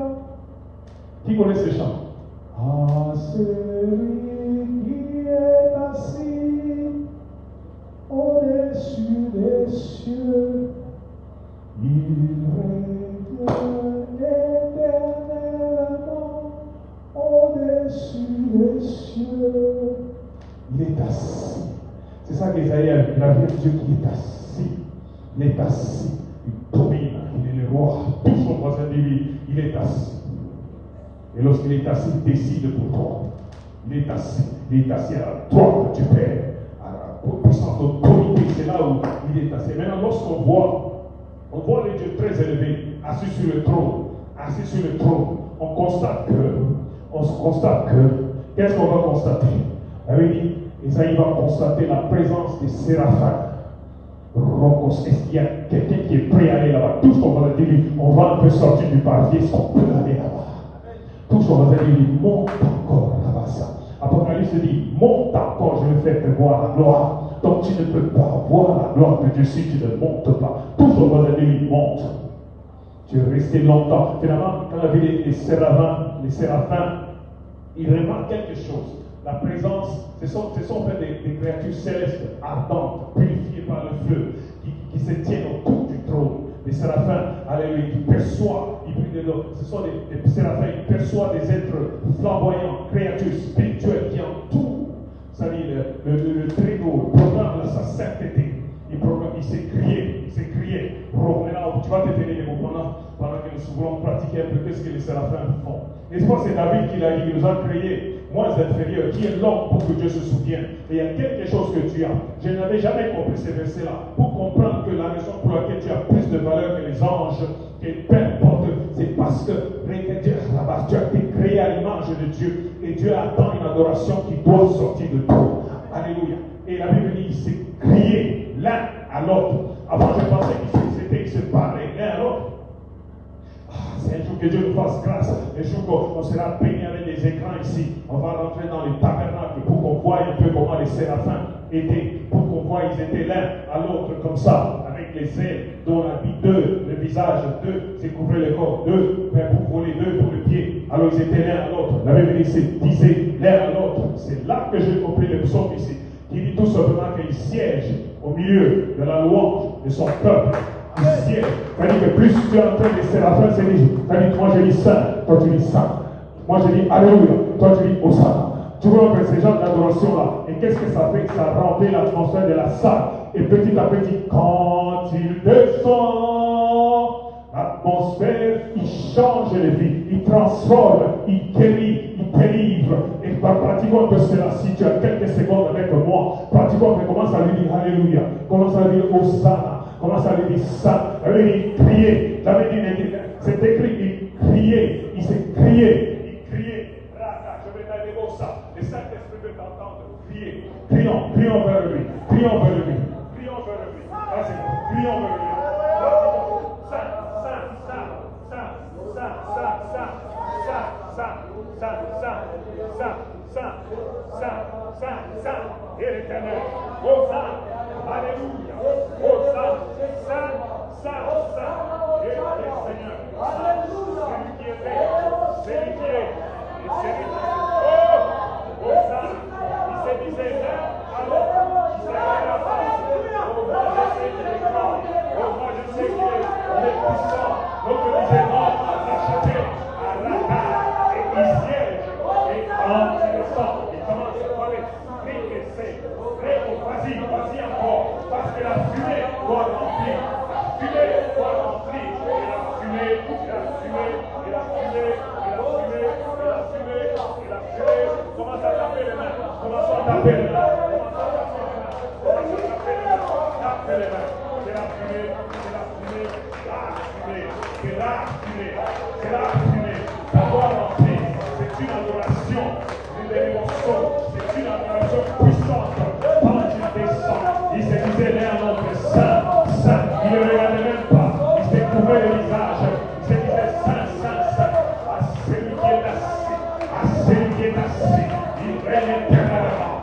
Speaker 1: Qui connaît ces chants? Ah, c'est lui qui est assis au-dessus des cieux. Il règne éternellement au-dessus des cieux. Il est assis. C'est ça qu'Ésaïe a vu. Il a vu Dieu qui est assis. Il est assis. Il domine. Il est le roi. Tout son voisin de lui, il est assis. Et lorsqu'il est assis, il décide pour toi. Il est assis à la droite du Père, à la puissance d'autorité. C'est là où il est assis. Maintenant, lorsqu'on voit les dieux très élevés, assis sur le trône, on constate que, qu'est-ce qu'on va constater? Oui, Isaïe va constater la présence des séraphins. Est-ce qu'il y a quelqu'un qui est prêt à aller là-bas? Tout ce qu'on va dire, on va un peu sortir du parvis, est-ce qu'on peut aller là-bas? Tout ce qu'on va dire, monte encore là-bas ça. Apocalypse dit, monte encore, je vais faire te voir la gloire. Donc tu ne peux pas voir la gloire de Dieu si tu ne montes pas. Toujours dans la nuit, il monte. Tu es resté longtemps. Finalement, quand on a vu les séraphins, ils remarquent quelque chose. La présence, ce sont en fait des créatures célestes, ardentes, purifiées par le feu, qui se tiennent autour du trône. Les séraphins, alléluia, qui perçoivent, ce sont des séraphins, ils perçoivent des êtres flamboyants, créatures spirituelles qui entourent, ça dit, le Très-Haut, le programme de sa sainteté. Il s'est crié. Maintenant, tu vas te tenir les mots pendant que nous voulons pratiquer un peu ce que les séraphins font. Et je pense que c'est David qui l'a dit, il nous a créé moins inférieur, qui est l'homme pour que Dieu se souvienne. Et il y a quelque chose que tu as. Je n'avais jamais compris ces versets-là. Pour comprendre que la raison pour laquelle tu as plus de valeur que les anges, que peu importe, c'est parce que Dieu, là-bas, tu as été créé à l'image de Dieu. Et Dieu attend une adoration qui doit sortir de toi. Alléluia. Et la Bible dit, il s'est crié l'un à l'autre. Avant, je pensais qu'ils se parlaient l'un à l'autre. C'est un jour que Dieu nous fasse grâce. Un jour qu'on sera béni avec des écrans ici. On va rentrer dans les tabernacles pour qu'on voit un peu comment les séraphins étaient. Pour qu'on voit, ils étaient l'un à l'autre comme ça, avec les ailes, dont l'habit d'eux, le visage d'eux, c'est couvrir le corps d'eux, pour voler d'eux pour le pied. Alors ils étaient l'un à l'autre. La Bible disait l'un à l'autre. C'est là que j'ai compris le psaume ici. Qui dit tout simplement qu'il siège au milieu de la louange de son peuple. Il siège. C'est-à-dire que plus tu es en train de séraphins, c'est-à-dire moi je dis saint, toi tu dis saint. Moi je dis alléluia, toi tu dis hosanna. Tu vois que ces gens d'adoration-là, et qu'est-ce que ça fait? Ça remplit l'atmosphère de la salle. Et petit à petit, quand il descend, l'atmosphère, il change les vies, il transforme, il guérit, il délivre. Et pratiquons un peu cela. Si tu as quelques secondes avec moi, pratiquons, mais commence à lui dire alléluia, commence à lui dire hosanna, commence à lui dire saint, il criait. J'avais dit, c'est écrit, il criait, il s'est crié. Je vais t'aider au ça. Le Saint-Esprit veut t'entendre crier. Crions vers lui. Crions vers lui. Vas-y, crions vers lui. Saint, et l'Éternel. Hosanna, alléluia. Hosanna, Saint, et le Seigneur. Celui qui est vrai, celui qui est. Oh, Hosanna, il se disait là, alors, il s'est fait la face. Oh, moi je sais qu'il est grand. Oh, moi je sais qu'il est puissant. Donc je disais non, racheté à la table. Et il siège. Et en intéressant, il commence à parler. Vas-y encore, parce que la fumée doit remplir. Commence à taper les mains. Taper les mains. C'est la fumée. Ça doit remplir. C'est une adoration. C'est une adoration puissante. Il se disait l'un à l'autre, saint. Il ne regardait même pas. Il s'est couvert le visage. Il se disait saint. À celui qui est assis. Il règne éternellement.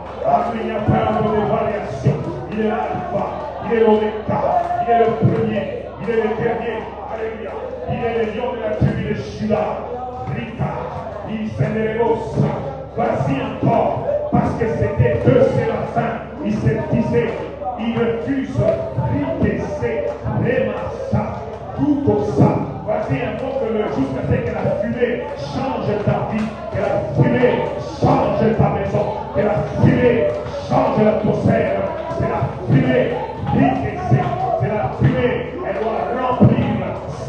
Speaker 1: Il n'y a pas de variation. Il est l'alpha. Il est l'oméga. Il est le premier. Il est le dernier. Alléluia. Il est le lion de la tribu de Juda. Rita. Il s'est levé. Vas-y encore. Parce que c'était deux séraphins. Il se disait, il refuse, ritessé, remassa, tout comme ça. Vas-y, invoque-le jusqu'à ce que la fumée change ta vie, que la fumée change ta maison, que la fumée change l'atmosphère. C'est la fumée ritessée, c'est la fumée, elle doit remplir,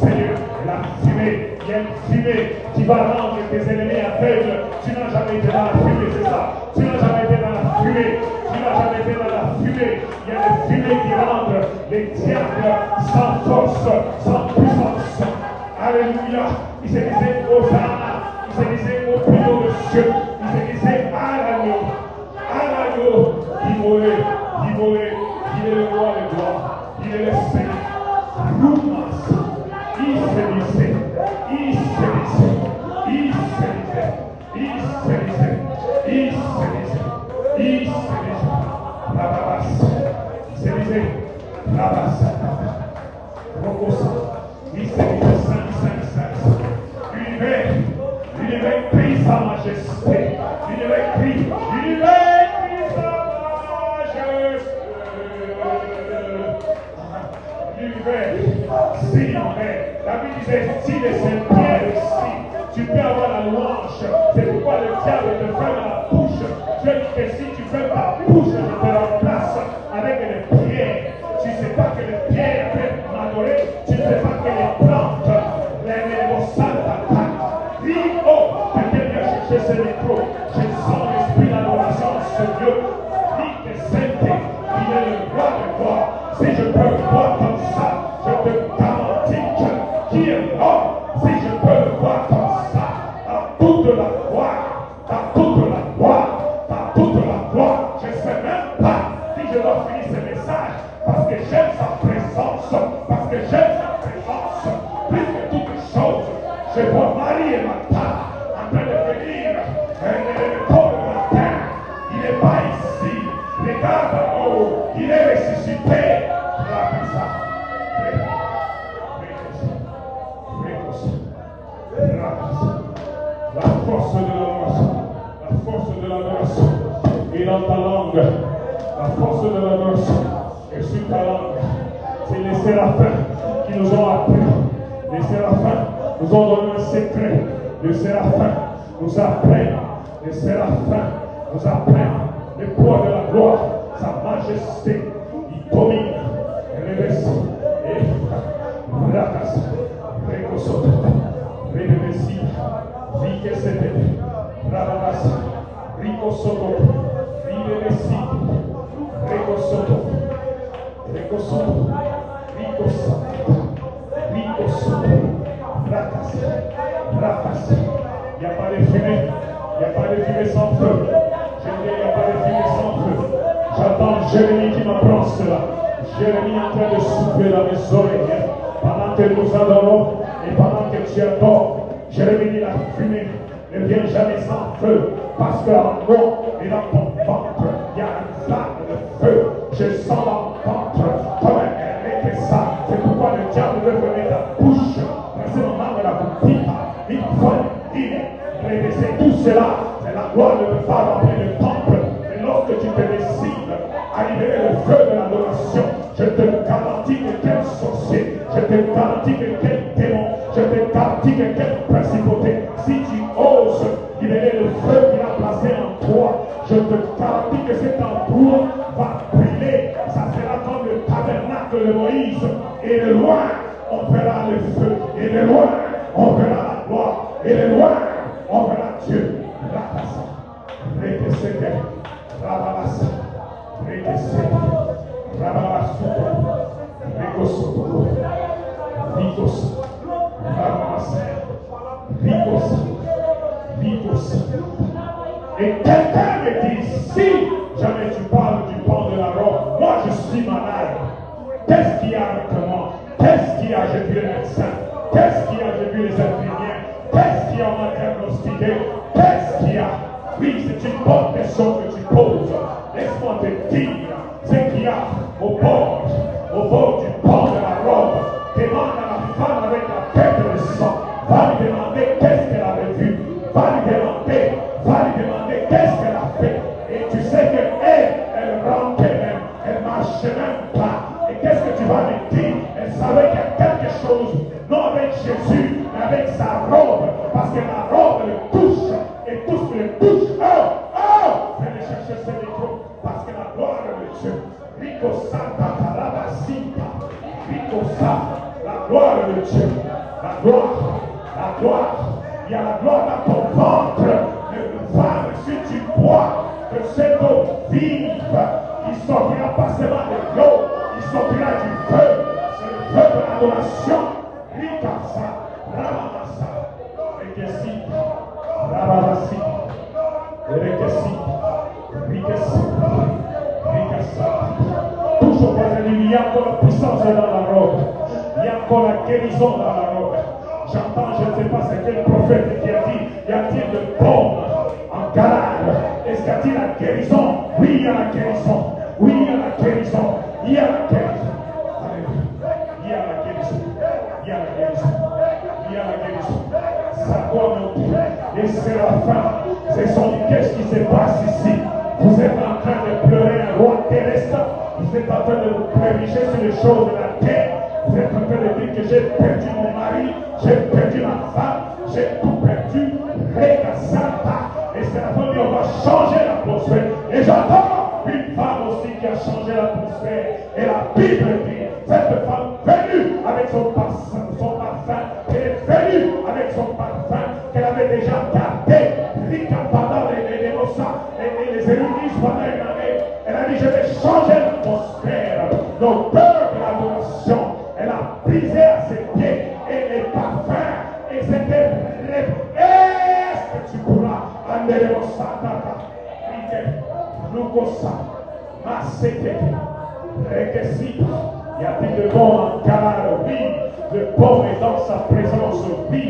Speaker 1: Seigneur, la fumée. Il y a une fumée qui va rendre tes ennemis aveugles. Tu n'as jamais été dans la fumée, c'est ça. Tu n'as jamais été dans la fumée. Il y a des fumées qui rendent les diables sans force, sans puissance. Alléluia. Il se disait Hosanna. Il se disait au plus haut de Dieu. Il se disait à l'agneau. Il volait. Il est le roi des rois. Il est le Seigneur. Roumas. Il se disait. Rababas. Sérisé, Rabassa, Robosa, l'univers crie sa majesté, l'univers crie sa majesté, l'univers signe en mer. La Bible disait, si les Saint-Pierre ici, tu peux avoir la louange. C'est pourquoi le diable te ferme la bouche. Je dis que si tu fermes ta bouche, je te remplace avec les pierres. Tu ne sais pas que les pierres peuvent m'adorer. Tu ne sais pas que les plantes, les mossades t'attaquent. Dis, oh, quelqu'un vient chercher ce micro. Je sens l'esprit d'adoration de ce Dieu. Dis que Saint-Pierre, il est le roi de gloire. Si je peux le voir comme ça, je te garantis qu'il est mort. Si je peux le voir comme ça, dans toute la gloire, dans toute la gloire, dans toute la gloire, je ne sais même pas si je dois finir ce message, parce que j'aime sa présence, parce que j'aime sa présence, plus que toutes choses. Je vois Marie et Martha en train de venir, le corps de matin, il n'est pas ici, regarde en haut, il est ressuscité. La force de l'adoration, la force de l'adoration est dans ta langue, la force de l'adoration est sur ta langue. C'est les séraphins qui nous ont appris, les séraphins nous ont donné un secret, les séraphins nous apprennent, les séraphins nous apprennent le poids de la gloire, sa majesté, il domine, révèle et racasse, récosote, révèle-ci. Rike sete, rababas, rico soto, rive messi, rico soto, rico soto, rico soto, rico soto, ratas, ratas. Il n'y a pas de fumée, il n'y a pas de fumée sans feu. Je dis, il n'y a pas de fumée sans feu. J'entends Jérémie qui m'apprend cela. Jérémie en train de souffler dans mes oreilles pendant que nous adorons et pendant que tu adores. Jérémie dit la fumée ne vient jamais sans feu, parce qu'en moi et dans ton ventre, il y a une flamme de feu. Je sens dans mon ventre comme un que ça. C'est pourquoi le diable veut fermer ta bouche. Parce que mon âme la boutique, il faut dire, c'est tout cela, c'est la gloire de Dieu remplir le temple. Et lorsque tu te décides à libérer le feu de l'adoration, je te garantis que quel sorcier, je te garantis que quel démon, je te garantis que quelle principauté, si tu oses libérer le feu qu'il a placé en toi, je te garantis que cet endroit va brûler. Ça sera comme le tabernacle de Moïse. Et de loin, on verra le feu. Et de loin, on verra la gloire. Et de loin, on verra Dieu. Rakasa, rekesete, rababasa, rekesete, rababasuto, rekosoto, rikosa. Et quelqu'un me dit, si jamais tu parles du pan de la robe, moi je suis malade. Qu'est-ce qu'il y a avec moi? Qu'est-ce qu'il y a? J'ai vu les médecins. Qu'est-ce qu'il y a? J'ai vu les infirmières. Qu'est-ce qu'il y a? On m'a diagnostiqué. Qu'est-ce qu'il y a? Oui, c'est une bonne question que tu poses. Laisse-moi te dire ce qu'il y a au bord du pan de la robe. Demande à la femme avec la tête de sang. Va lui demander qu'est-ce qu'elle avait vu. Va lui demander qu'est-ce qu'elle a fait. Et tu sais qu'elle rentrait même, elle marchait même pas. Et qu'est-ce que tu vas lui dire? Elle savait qu'il y a quelque chose, non avec Jésus, mais avec sa robe. Parce que la robe le touche. Et tout ce qui le touche, venez chercher ce micro. Parce que la gloire de Dieu, Rico Santa Carabasita, Rico Santa, la gloire de Dieu, la gloire. Il y a la gloire dans ton ventre. Le femme, si tu crois que cette eau vive, il sortira pas seulement de l'eau, il sortira du feu. C'est le feu de l'adoration. Rikasa, Ramamasa, Rekesi, Ramamasi, Rekesi, Rikesi, Rikasa. Toujours pas il y a encore la puissance dans la robe. Il y a encore la guérison dans la robe. J'entends, je ne sais pas c'est quel prophète qui a dit, y a-t-il de baume en garage? Est-ce qu'il y a-t-il la guérison? Oui, il y a la guérison. Oui, il y a la guérison. Il y a la guérison. Il y a la guérison. Il y a la guérison. Il y a la guérison. Ça doit monter. Et c'est la fin. C'est son qu'est-ce qui se passe ici? Vous êtes en train de pleurer un roi terrestre. Vous êtes en train de vous préviger sur les choses de la terre. Vous êtes en train de dire que j'ai perdu mon mari, j'ai perdu ma femme, j'ai tout perdu. Rega Santa. Et c'est la fin de dire on va changer l'atmosphère. Et j'entends une femme aussi qui a changé l'atmosphère. Et la Bible dit, cette femme venue avec son parfum, elle est venue avec son parfum qu'elle avait déjà gardé. Pendant les érudits pendant une année, elle a dit je vais changer l'atmosphère. L'odeur de l'adoration, elle a brisé à ses pieds et les parfums, et c'était est-ce que tu pourras amener mon satata, Lugosa, Masete, Rekesita, y a-t-il de bon en Calare? Oui, le bon est dans sa présence, oui.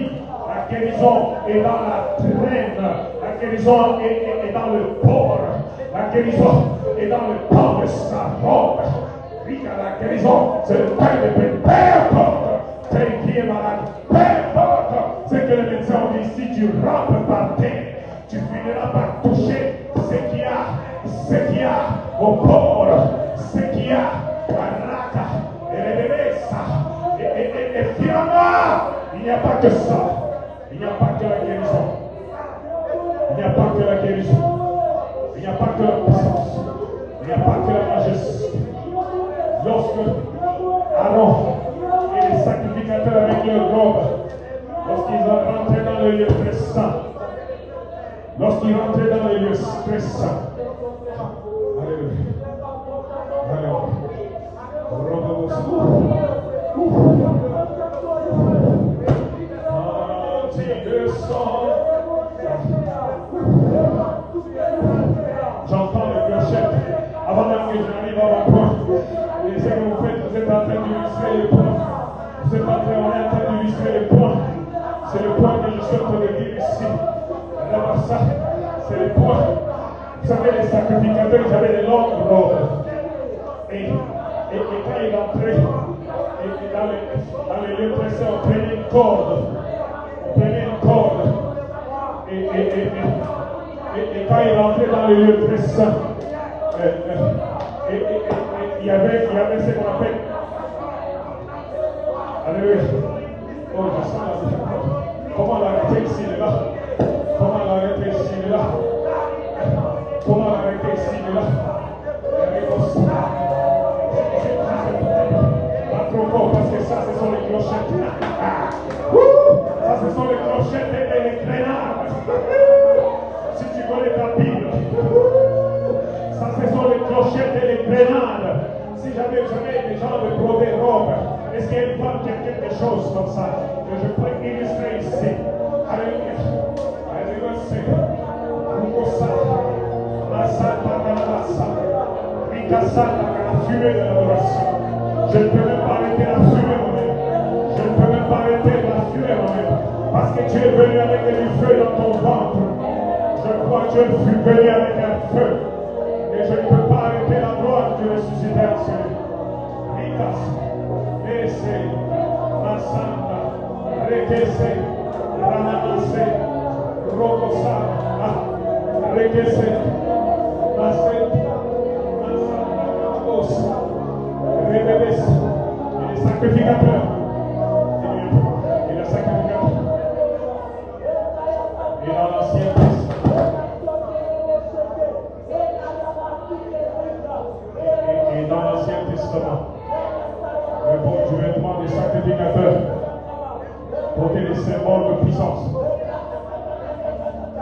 Speaker 1: La guérison est dans la traîne. La guérison est dans le port. La guérison est dans le temps de sa robe. Oui, la guérison, c'est le pain de paix. Peu importe, c'est qui est malade. Peu importe, c'est que le médecin dit si tu rampes par terre, tu finiras par toucher ce qu'il y a au port, ce qu'il y a à Raka et les bébés, ça. Et finalement, il n'y a pas que ça. Il n'y a pas que la guérison. Il n'y a pas que la guérison. Il n'y a pas que la puissance. Il n'y a pas que la majesté. Lorsque Aaron et les sacrificateurs avec leur robe, lorsqu'ils ont rentré dans le lieu très saint, lorsqu'ils rentraient dans le lieu très saint, alléluia, alléluia, j'entends le clochette. Avant même que j'arrive à mon point, et ce que vous faites, vous êtes en train d'illustrer les points. Vous êtes en train d'illustrer les points. C'est le point que je suis en train de dire ici. D'abord ça, c'est le point. Vous savez, les sacrificateurs, ils avaient des longues robes. Et quand ils entraient dans les lieux précédents, on prenait une corde. On prenait une corde. Et quand il rentrait dans le lieu très saint, il y avait ce qu'on appelle. Alléluia. Oh, je sens la différence. Comment l'arrêter ici, là? Comment l'arrêter ici, là? Comment l'arrêter ici, là? Pas trop fort, parce que ça, ce sont les clochettes. Ça, ce sont les clochettes et les grenades. Si tu connais ta Bible, ça, ce sont les clochettes et les grenades. Si jamais les gens me broder robe, est-ce qu'il y a une femme qui a quelque chose comme ça que je peux illustrer ici? Alléluia. Alléluia, c'est Rukosa, Masata, Kanabasa, Rikasata, la fumée de l'adoration. Je ne peux même pas arrêter la fumée moi-même. Je ne peux même pas arrêter la fumée moi-même. Parce que tu es venu avec du feu dans ton ventre. Je crois que tu es venu avec un feu. Et je ne peux pas arrêter la gloire du ressuscité en celui. Rikas, Ese, Masanda, Rekese, Ranamase, Rokosa, Rekese, Maset, Masanda, Rokosa, Rebebes, et les sacrificateurs. Et les sacrificateurs. Et dans l'ancien et dans l'Ancien Testament, le bon du vêtement des sacrificateurs portait des symboles de puissance.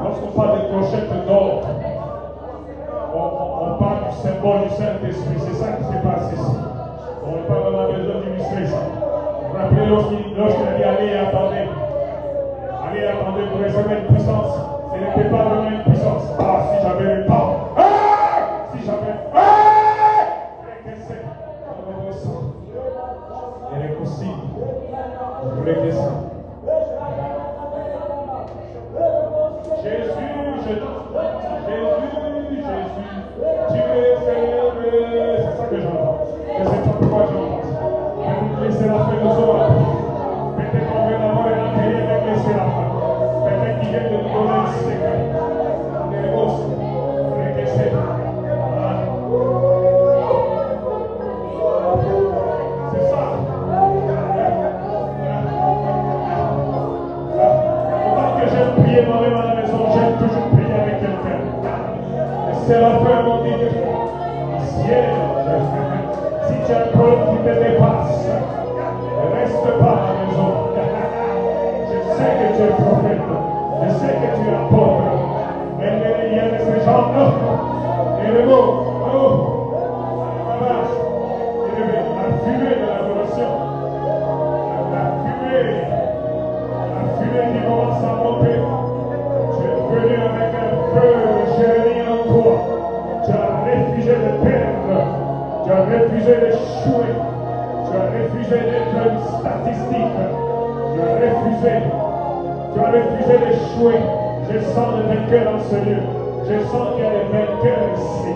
Speaker 1: Lorsqu'on parle des clochettes d'or, on parle du symbole du Saint-Esprit. C'est ça qui se passe ici. On n'a pas vraiment besoin d'illustrer ça. Vous vous rappelez lorsqu'il a dit allez et attendez. Allez et attendez pour recevoir une puissance. Ce n'était pas vraiment une puissance. Ah, si j'avais le temps. Ah, si j'avais. Ah, elle est possible. Jésus, tu es célébré. C'est ça que j'entends. C'est ça C'est la fin, mon Dieu. Ciel, si tu as un problème qui te dépasse, ne reste pas à la maison. Je sais que tu es prophète. Je sais que tu es apôtre. Mais il y a ces gens-là. Et le mot, la fumée de l'adoration. La fumée qui commence à monter. Tu es venu avec un feu de Jérémie en toi. Tu as refusé de perdre. Tu as refusé d'échouer. Tu as refusé d'être une statistique. Tu as refusé. Tu as refusé d'échouer. Je sens le vainqueur dans ce lieu. Je sens qu'il y a des vainqueurs ici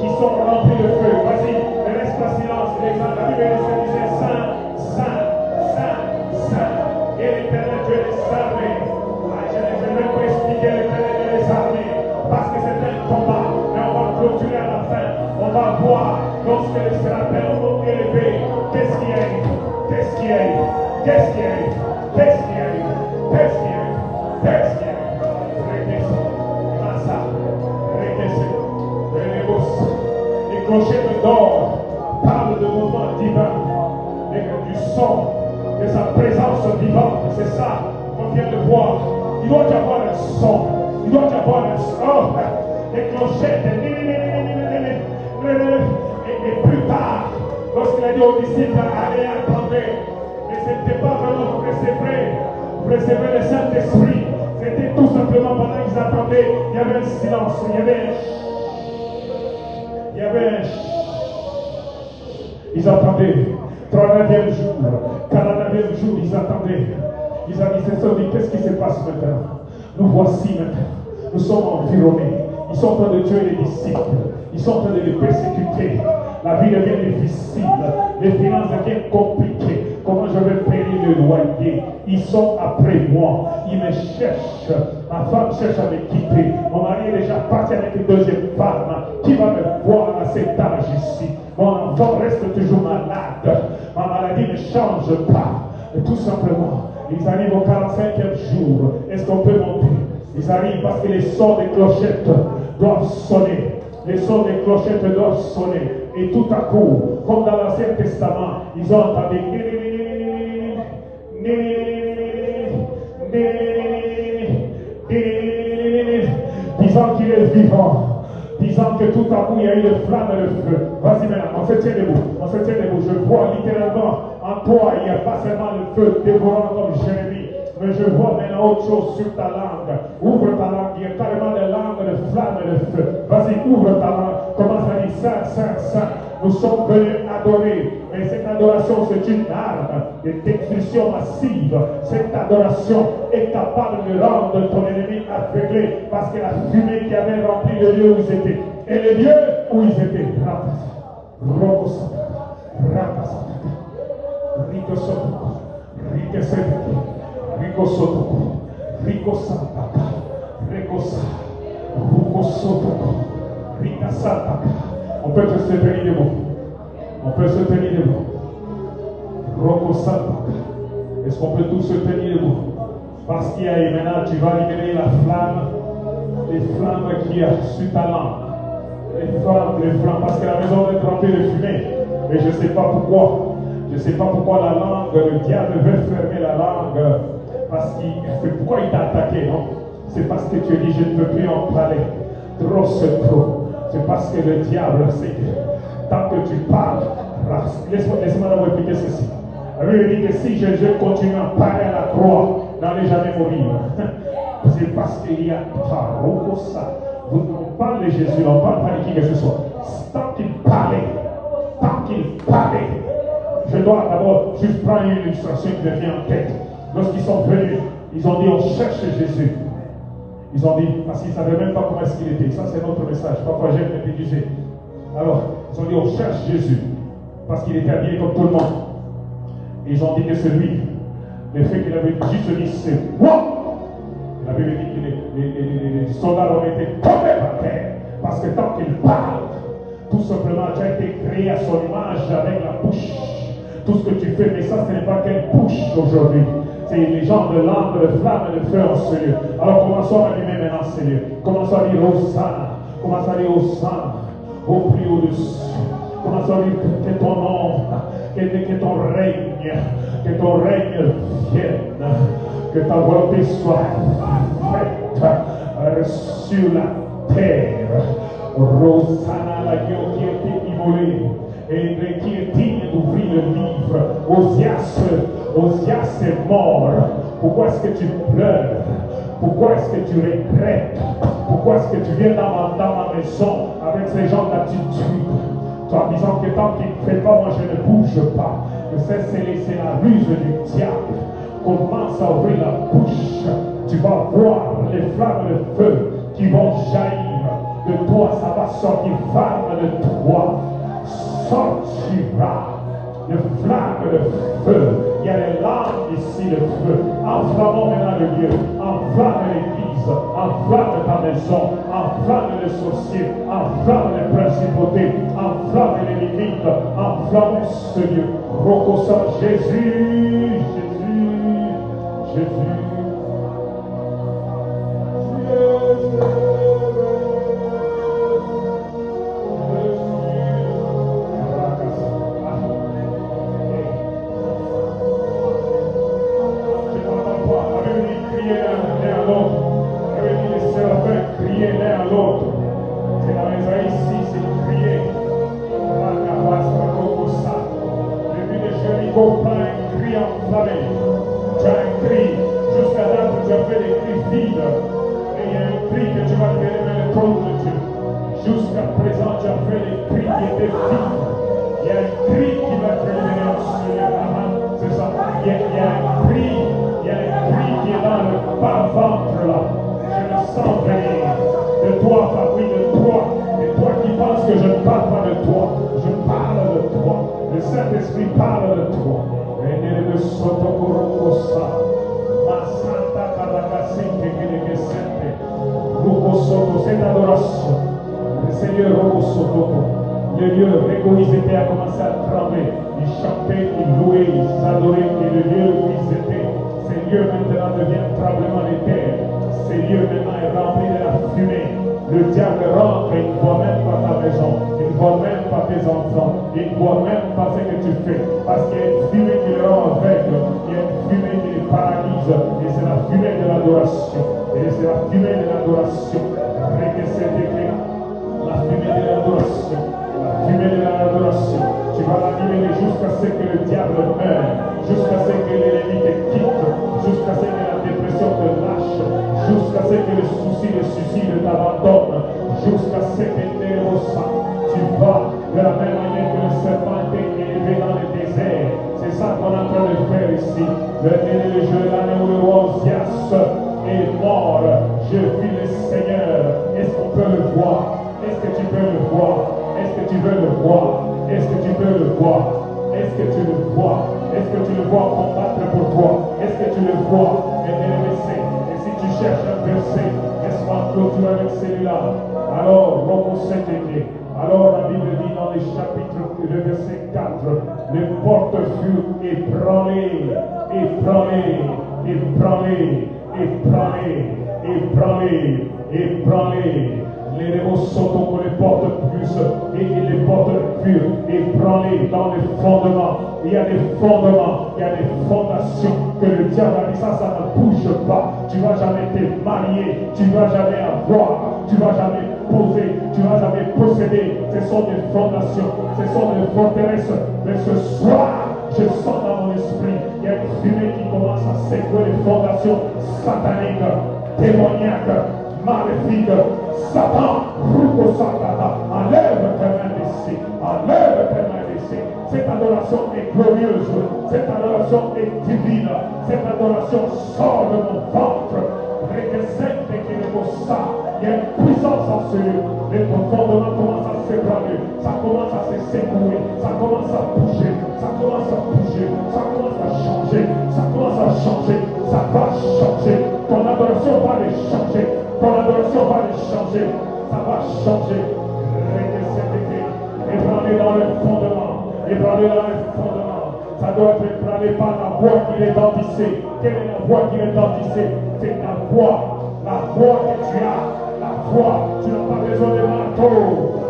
Speaker 1: qui sont remplis de feu. Vas-y, ne reste pas silence. La Bible disait Saint, Saint, Saint, Saint. Et l'Éternel Dieu des armées. Je ne vais pas expliquer l'Éternel Dieu des armées parce que c'est un combat. Mais on va clôturer à la fin. On va voir lorsque les séraphins vont élever. Qu'est-ce qui arrive? Qu'est-ce qui arrive? Qu'est-ce qui arrive? Qu'est-ce qui arrive? Qu'est-ce qui arrive? Qu'est-ce qui arrive? Les clochers de d'or parlent de mouvement divin, du son, de sa présence vivante. C'est ça qu'on vient de voir. Il doit y avoir un son. Il doit y avoir un son. Les clochettes. Et plus tard, lorsqu'il a dit aux disciples, allez, attendez. Mais ce n'était pas vraiment pour préserver le Saint-Esprit. C'était tout simplement pendant qu'ils attendaient, il y avait un silence, il y avait un ils attendaient. 39e jour, 49e jour, ils attendaient. Ils se sont dit, qu'est-ce qui se passe maintenant? Nous voici maintenant. Nous sommes environnés. Ils sont en train de tuer les disciples. Ils sont en train de les persécuter. La vie devient difficile. Les finances deviennent compliquées. Comment je vais payer le loyer? Ils sont après moi. Ils me cherchent. Ma femme cherche à me quitter. Mon mari est déjà parti avec une deuxième femme. Qui va me voir à cet âge ici? Mon enfant reste toujours malade. Ma maladie ne change pas. Et tout simplement, ils arrivent au 45e jour. Est-ce qu'on peut monter? Ils arrivent parce que les sons des clochettes doivent sonner. Les sons des clochettes doivent sonner. Et tout à coup, comme dans l'Ancien Testament, ils ont entendu disant qu'il est vivant. Disant que tout à coup il y a eu des flammes de feu. Vas-y maintenant, on se tient debout. On se tient debout. Je vois littéralement en toi, il n'y a pas seulement le feu dévorant comme Jérémie. Mais je vois maintenant autre chose sur ta langue. Ouvre ta langue. Il y a carrément des langues de flammes et de feu. Vas-y, ouvre ta langue. Commence à dire Saint, Saint, Saint. Nous sommes venus adorer. Mais cette adoration, c'est une arme de destruction massive. Cette adoration est capable de rendre ton ennemi aveuglé. Parce que la fumée qui avait rempli le lieu où ils étaient. Et le lieu où ils étaient. Rico Sotoko, Rico Santaka, Recosa, Ruko Sotoko, Rika Santaka. On peut se tenir debout. On peut se tenir debout. Roko Santaka. Est-ce qu'on peut tous se tenir debout? Parce qu'il y a maintenant, tu vas libérer la flamme, les flammes qu'il y a sur ta langue. Les flammes, parce que la maison est remplie de fumée. Mais je ne sais pas pourquoi. Je ne sais pas pourquoi la langue, le diable veut fermer la langue. Parce pourquoi il t'a attaqué, non? C'est parce que tu dis, je ne peux plus en parler. Trop c'est trop. C'est parce que le diable sait que tant que tu parles, laisse-moi d'abord expliquer ceci. La Bible dit que si Jésus continue à parler à la croix, n'allez jamais mourir. C'est parce qu'il y a ça. On parle de Jésus, on parle pas de qui que ce soit. Tant qu'il parlait, je dois d'abord juste prendre une illustration qui me vient en tête. Lorsqu'ils sont venus, ils ont dit on cherche Jésus. Ils ont dit, parce qu'ils ne savaient même pas comment est-ce qu'il était. Ça c'est notre message. Parfois j'aime me déguiser. Alors, ils ont dit on cherche Jésus. Parce qu'il était habillé comme tout le monde. Et ils ont dit que c'est lui. Le fait qu'il avait juste dit c'est moi. La Bible dit que les soldats ont été tombés par terre. Parce que tant qu'il parle, tout simplement tu as été créé à son image avec la bouche. Tout ce que tu fais, mais ça ce n'est pas qu'elle bouche aujourd'hui. C'est les gens de langue, de flamme et de feu en ce lieu. Alors commençons à allumer maintenant ce lieu. Commençons à dire Hosanna. Commence à dire au sang, au plus au-dessus. Commence à dire que ton nom, que ton règne vienne, que ta volonté soit faite sur la terre. Rosanna, l'agneau qui a été immolé et qui est digne d'ouvrir le livre. Osias est mort. Pourquoi est-ce que tu pleures? Pourquoi est-ce que tu regrettes? Pourquoi est-ce que tu viens dans ma maison avec ces gens d'attitude? En disant que tant qu'il ne fait pas, moi je ne bouge pas. C'est la ruse du diable. Commence à ouvrir la bouche. Tu vas voir les flammes de feu qui vont jaillir de toi. Ça va sortir, flamme de toi. Sortira. De flamme de feu. Il y a les lames ici de feu. Enflammons maintenant le lieu. Enflamme l'église. Enflamme ta maison. Enflamme les sorciers. Enflamme les principautés. Enflamme les limites. Enflamme ce lieu. Rokosa Jésus. Jésus. Alors la Bible dit dans les chapitres, le verset 4, les portes furent ébranlées, les démons sautent pour les portes plus et les portes furent ébranlées dans les fondements. Il y a des fondements, il y a des fondations que le diable a dit ça ne bouge pas. Tu ne vas jamais te marier, tu ne vas jamais avoir, tu ne vas jamais poser, tu ne vas jamais posséder. Ce sont des fondations, ce sont des forteresses. Mais ce soir, je sens dans mon esprit, il y a une fumée qui commence à secouer les fondations sataniques, démoniaques, maléfiques. Satan, enlève tes mains d'ici, enlève tes mains d'ici. Cette adoration est glorieuse, cette adoration est divine, cette adoration sort de mon ventre. Il y a une puissance en ce lieu. Les fondements commencent à s'ébranler, ça commence à se secouer, ça commence à bouger, ça commence à bouger, ça commence à changer, ça commence à changer, ça va changer. Ton adoration va les changer, ton adoration va les changer, ça va changer. Ébranler dans le fondement, ébranler dans le fondement. Ça doit être ébranlé par la voix qui est dentissée. Quelle est la voix qui est dentissée? C'est la voix que tu as. La foi, tu n'as pas besoin de marteau,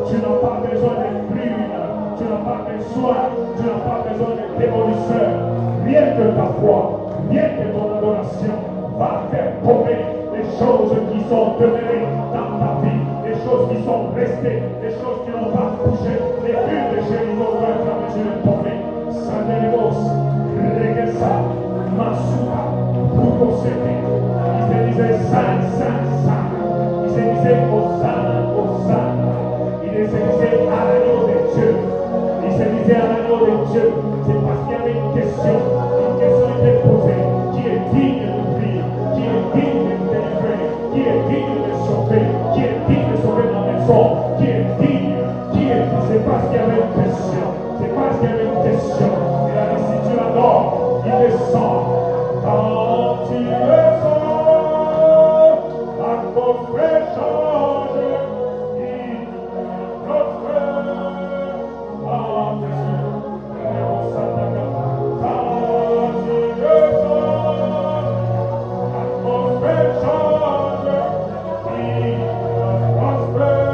Speaker 1: tu n'as pas besoin de plumes, tu n'as pas besoin, tu n'as pas besoin de démolisseurs. Rien que ta foi, rien que ton adoration va faire tomber les choses qui sont demeurées dans ta vie, les choses qui sont restées, les choses qui n'ont pas bougé, les murs de Jéricho vont être en mesure de tomber. Sanderos, Regessa, Masuka, Pukosete, il se disait Saint, Saint, Saint, il se disait Hosanna, Hosanna, il se disait à l'agneau de Dieu, il se disait à l'agneau de Dieu, c'est parce qu'il y avait une question était posée, qui est digne de prier, qui est digne de délivrer, qui est digne de sauver, qui est digne de sauver ma maison, qui est digne, c'est parce qu'il y avait une question, c'est parce qu'il y avait une question. Et là, si tu l'adores, il descend. Quand il descend, l'atmosphère change, il prospère en Jésus. Quand il descend, l'atmosphère change, il prospère.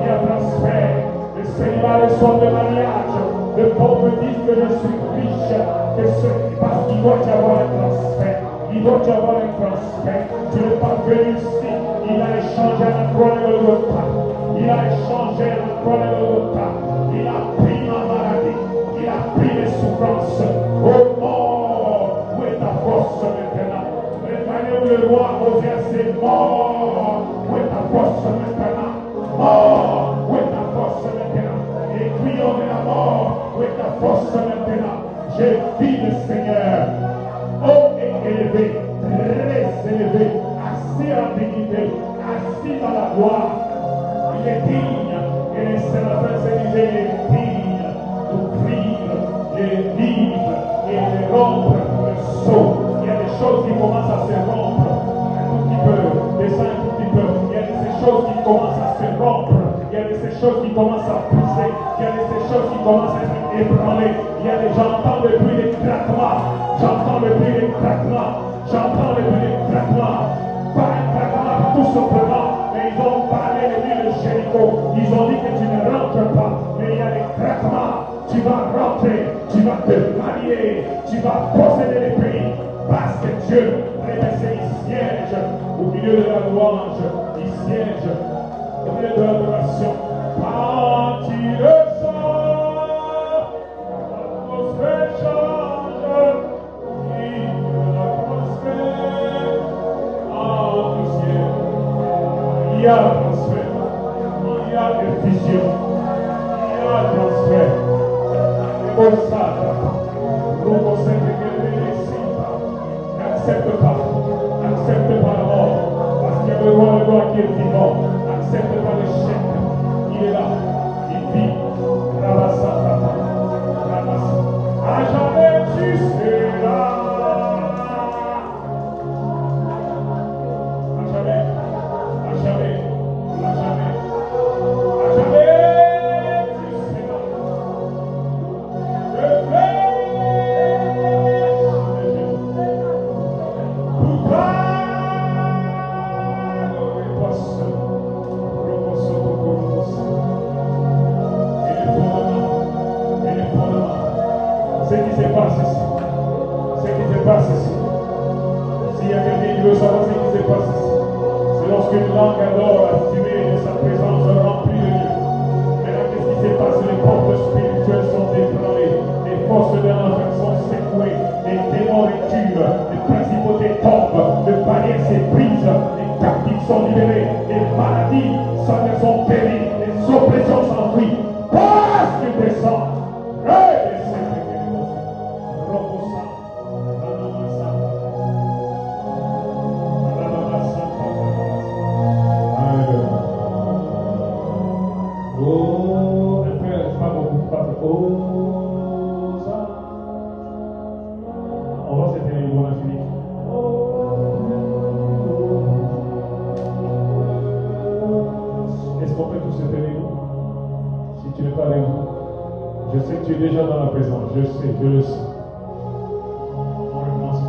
Speaker 1: Il y a transfert. Le célibat est son de mariage. Le pauvre dit que je suis riche. Parce qu'il doit y avoir un transfert. Il doit y avoir un transfert. Tu n'es pas venu ici. Il a échangé la croix de Golgotha. Il a échangé la croix de Golgotha. Il a pris ma maladie. Il a pris mes souffrances. Oh mort, où est ta force maintenant? Regardez où le roi revient, c'est mort. Où est ta force maintenant? Mort, où est ta force maintenant? Et crions de la mort, où est ta force maintenant? J'ai vu le Seigneur, haut et élevé, très élevé, assis en dignité, assis dans la gloire. Il est digne, et les séraphins se disaient, il est digne d'ouvrir les livres et de rompre le sceau. Il y a des choses qui commencent à se rompre, un tout petit peu, descends un tout petit peu. Il y a ces choses qui commencent à se rompre. Il y a ces choses qui commencent à pousser. Il y a ces choses qui commencent à être ébranlées. J'entends le bruit des craquements. J'entends le bruit des craquements. J'entends le bruit des craquements. Pas un craquement tout simplement. Mais ils ont parlé de l'île de Jéricho. Ils ont dit que tu ne rentres pas. Mais il y a des craquements. Tu vas rentrer. Tu vas te marier. Tu vas posséder les pays. Parce que Dieu, il siège au milieu de la louange. Il siège au milieu de l'adoration. Quand il sort, l'atmosphère change, l'atmosphère en du ciel. Il y a transfert, il y a effusion, il y a transfert. N'accepte pas la mort, parce qu'il y a le roi de gloire qui est vivant. N'accepte pas l'échec, il est là, il vit. À jamais tu seras. À jamais, à jamais, à jamais, à jamais tu seras. Je ce qui se passe ici, ce qui se passe ici, s'il y a quelqu'un qui veut savoir ce qui se passe ici, c'est lorsqu'une langue adore la fumée de sa présence remplie de Dieu. Maintenant, qu'est-ce qui se passe? Les portes spirituelles sont ébranlées, les forces de l'enfer sont secouées, les démons reculent, les principautés tombent, le barrière se brise, les captifs sont libérés, les maladies sont guéries, les oppressions s'enfuient, parce qu'il descend. Je sais que tu es déjà dans la présence, je sais, je le sais. On recommence.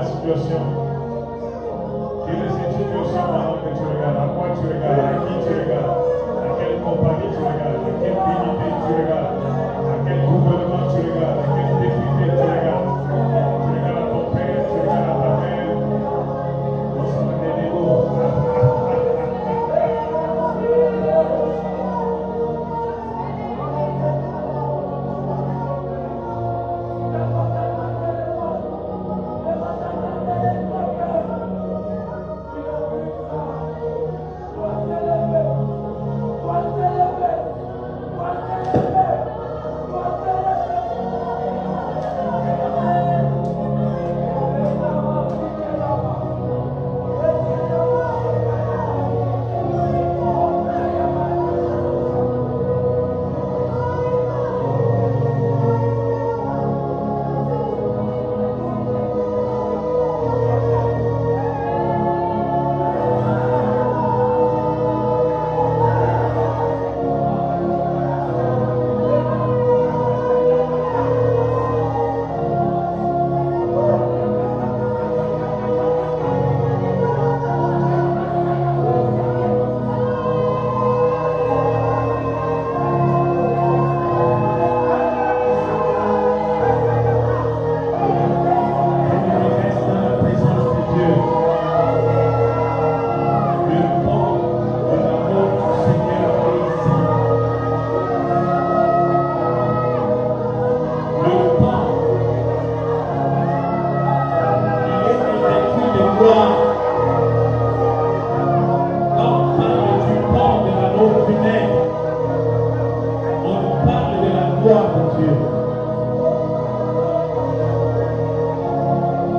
Speaker 1: la situation. Quelle est cette situation pendant que tu regardes? À quoi tu regardes? À qui tu regardes? À quelle compagnie tu regardes? À quelle dignité tu regardes? À quel gouvernement tu regardes? À quel député tu regardes? Tu regardes à ton père, tu regardes à ta mère. On s'en va des négos.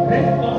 Speaker 1: Reste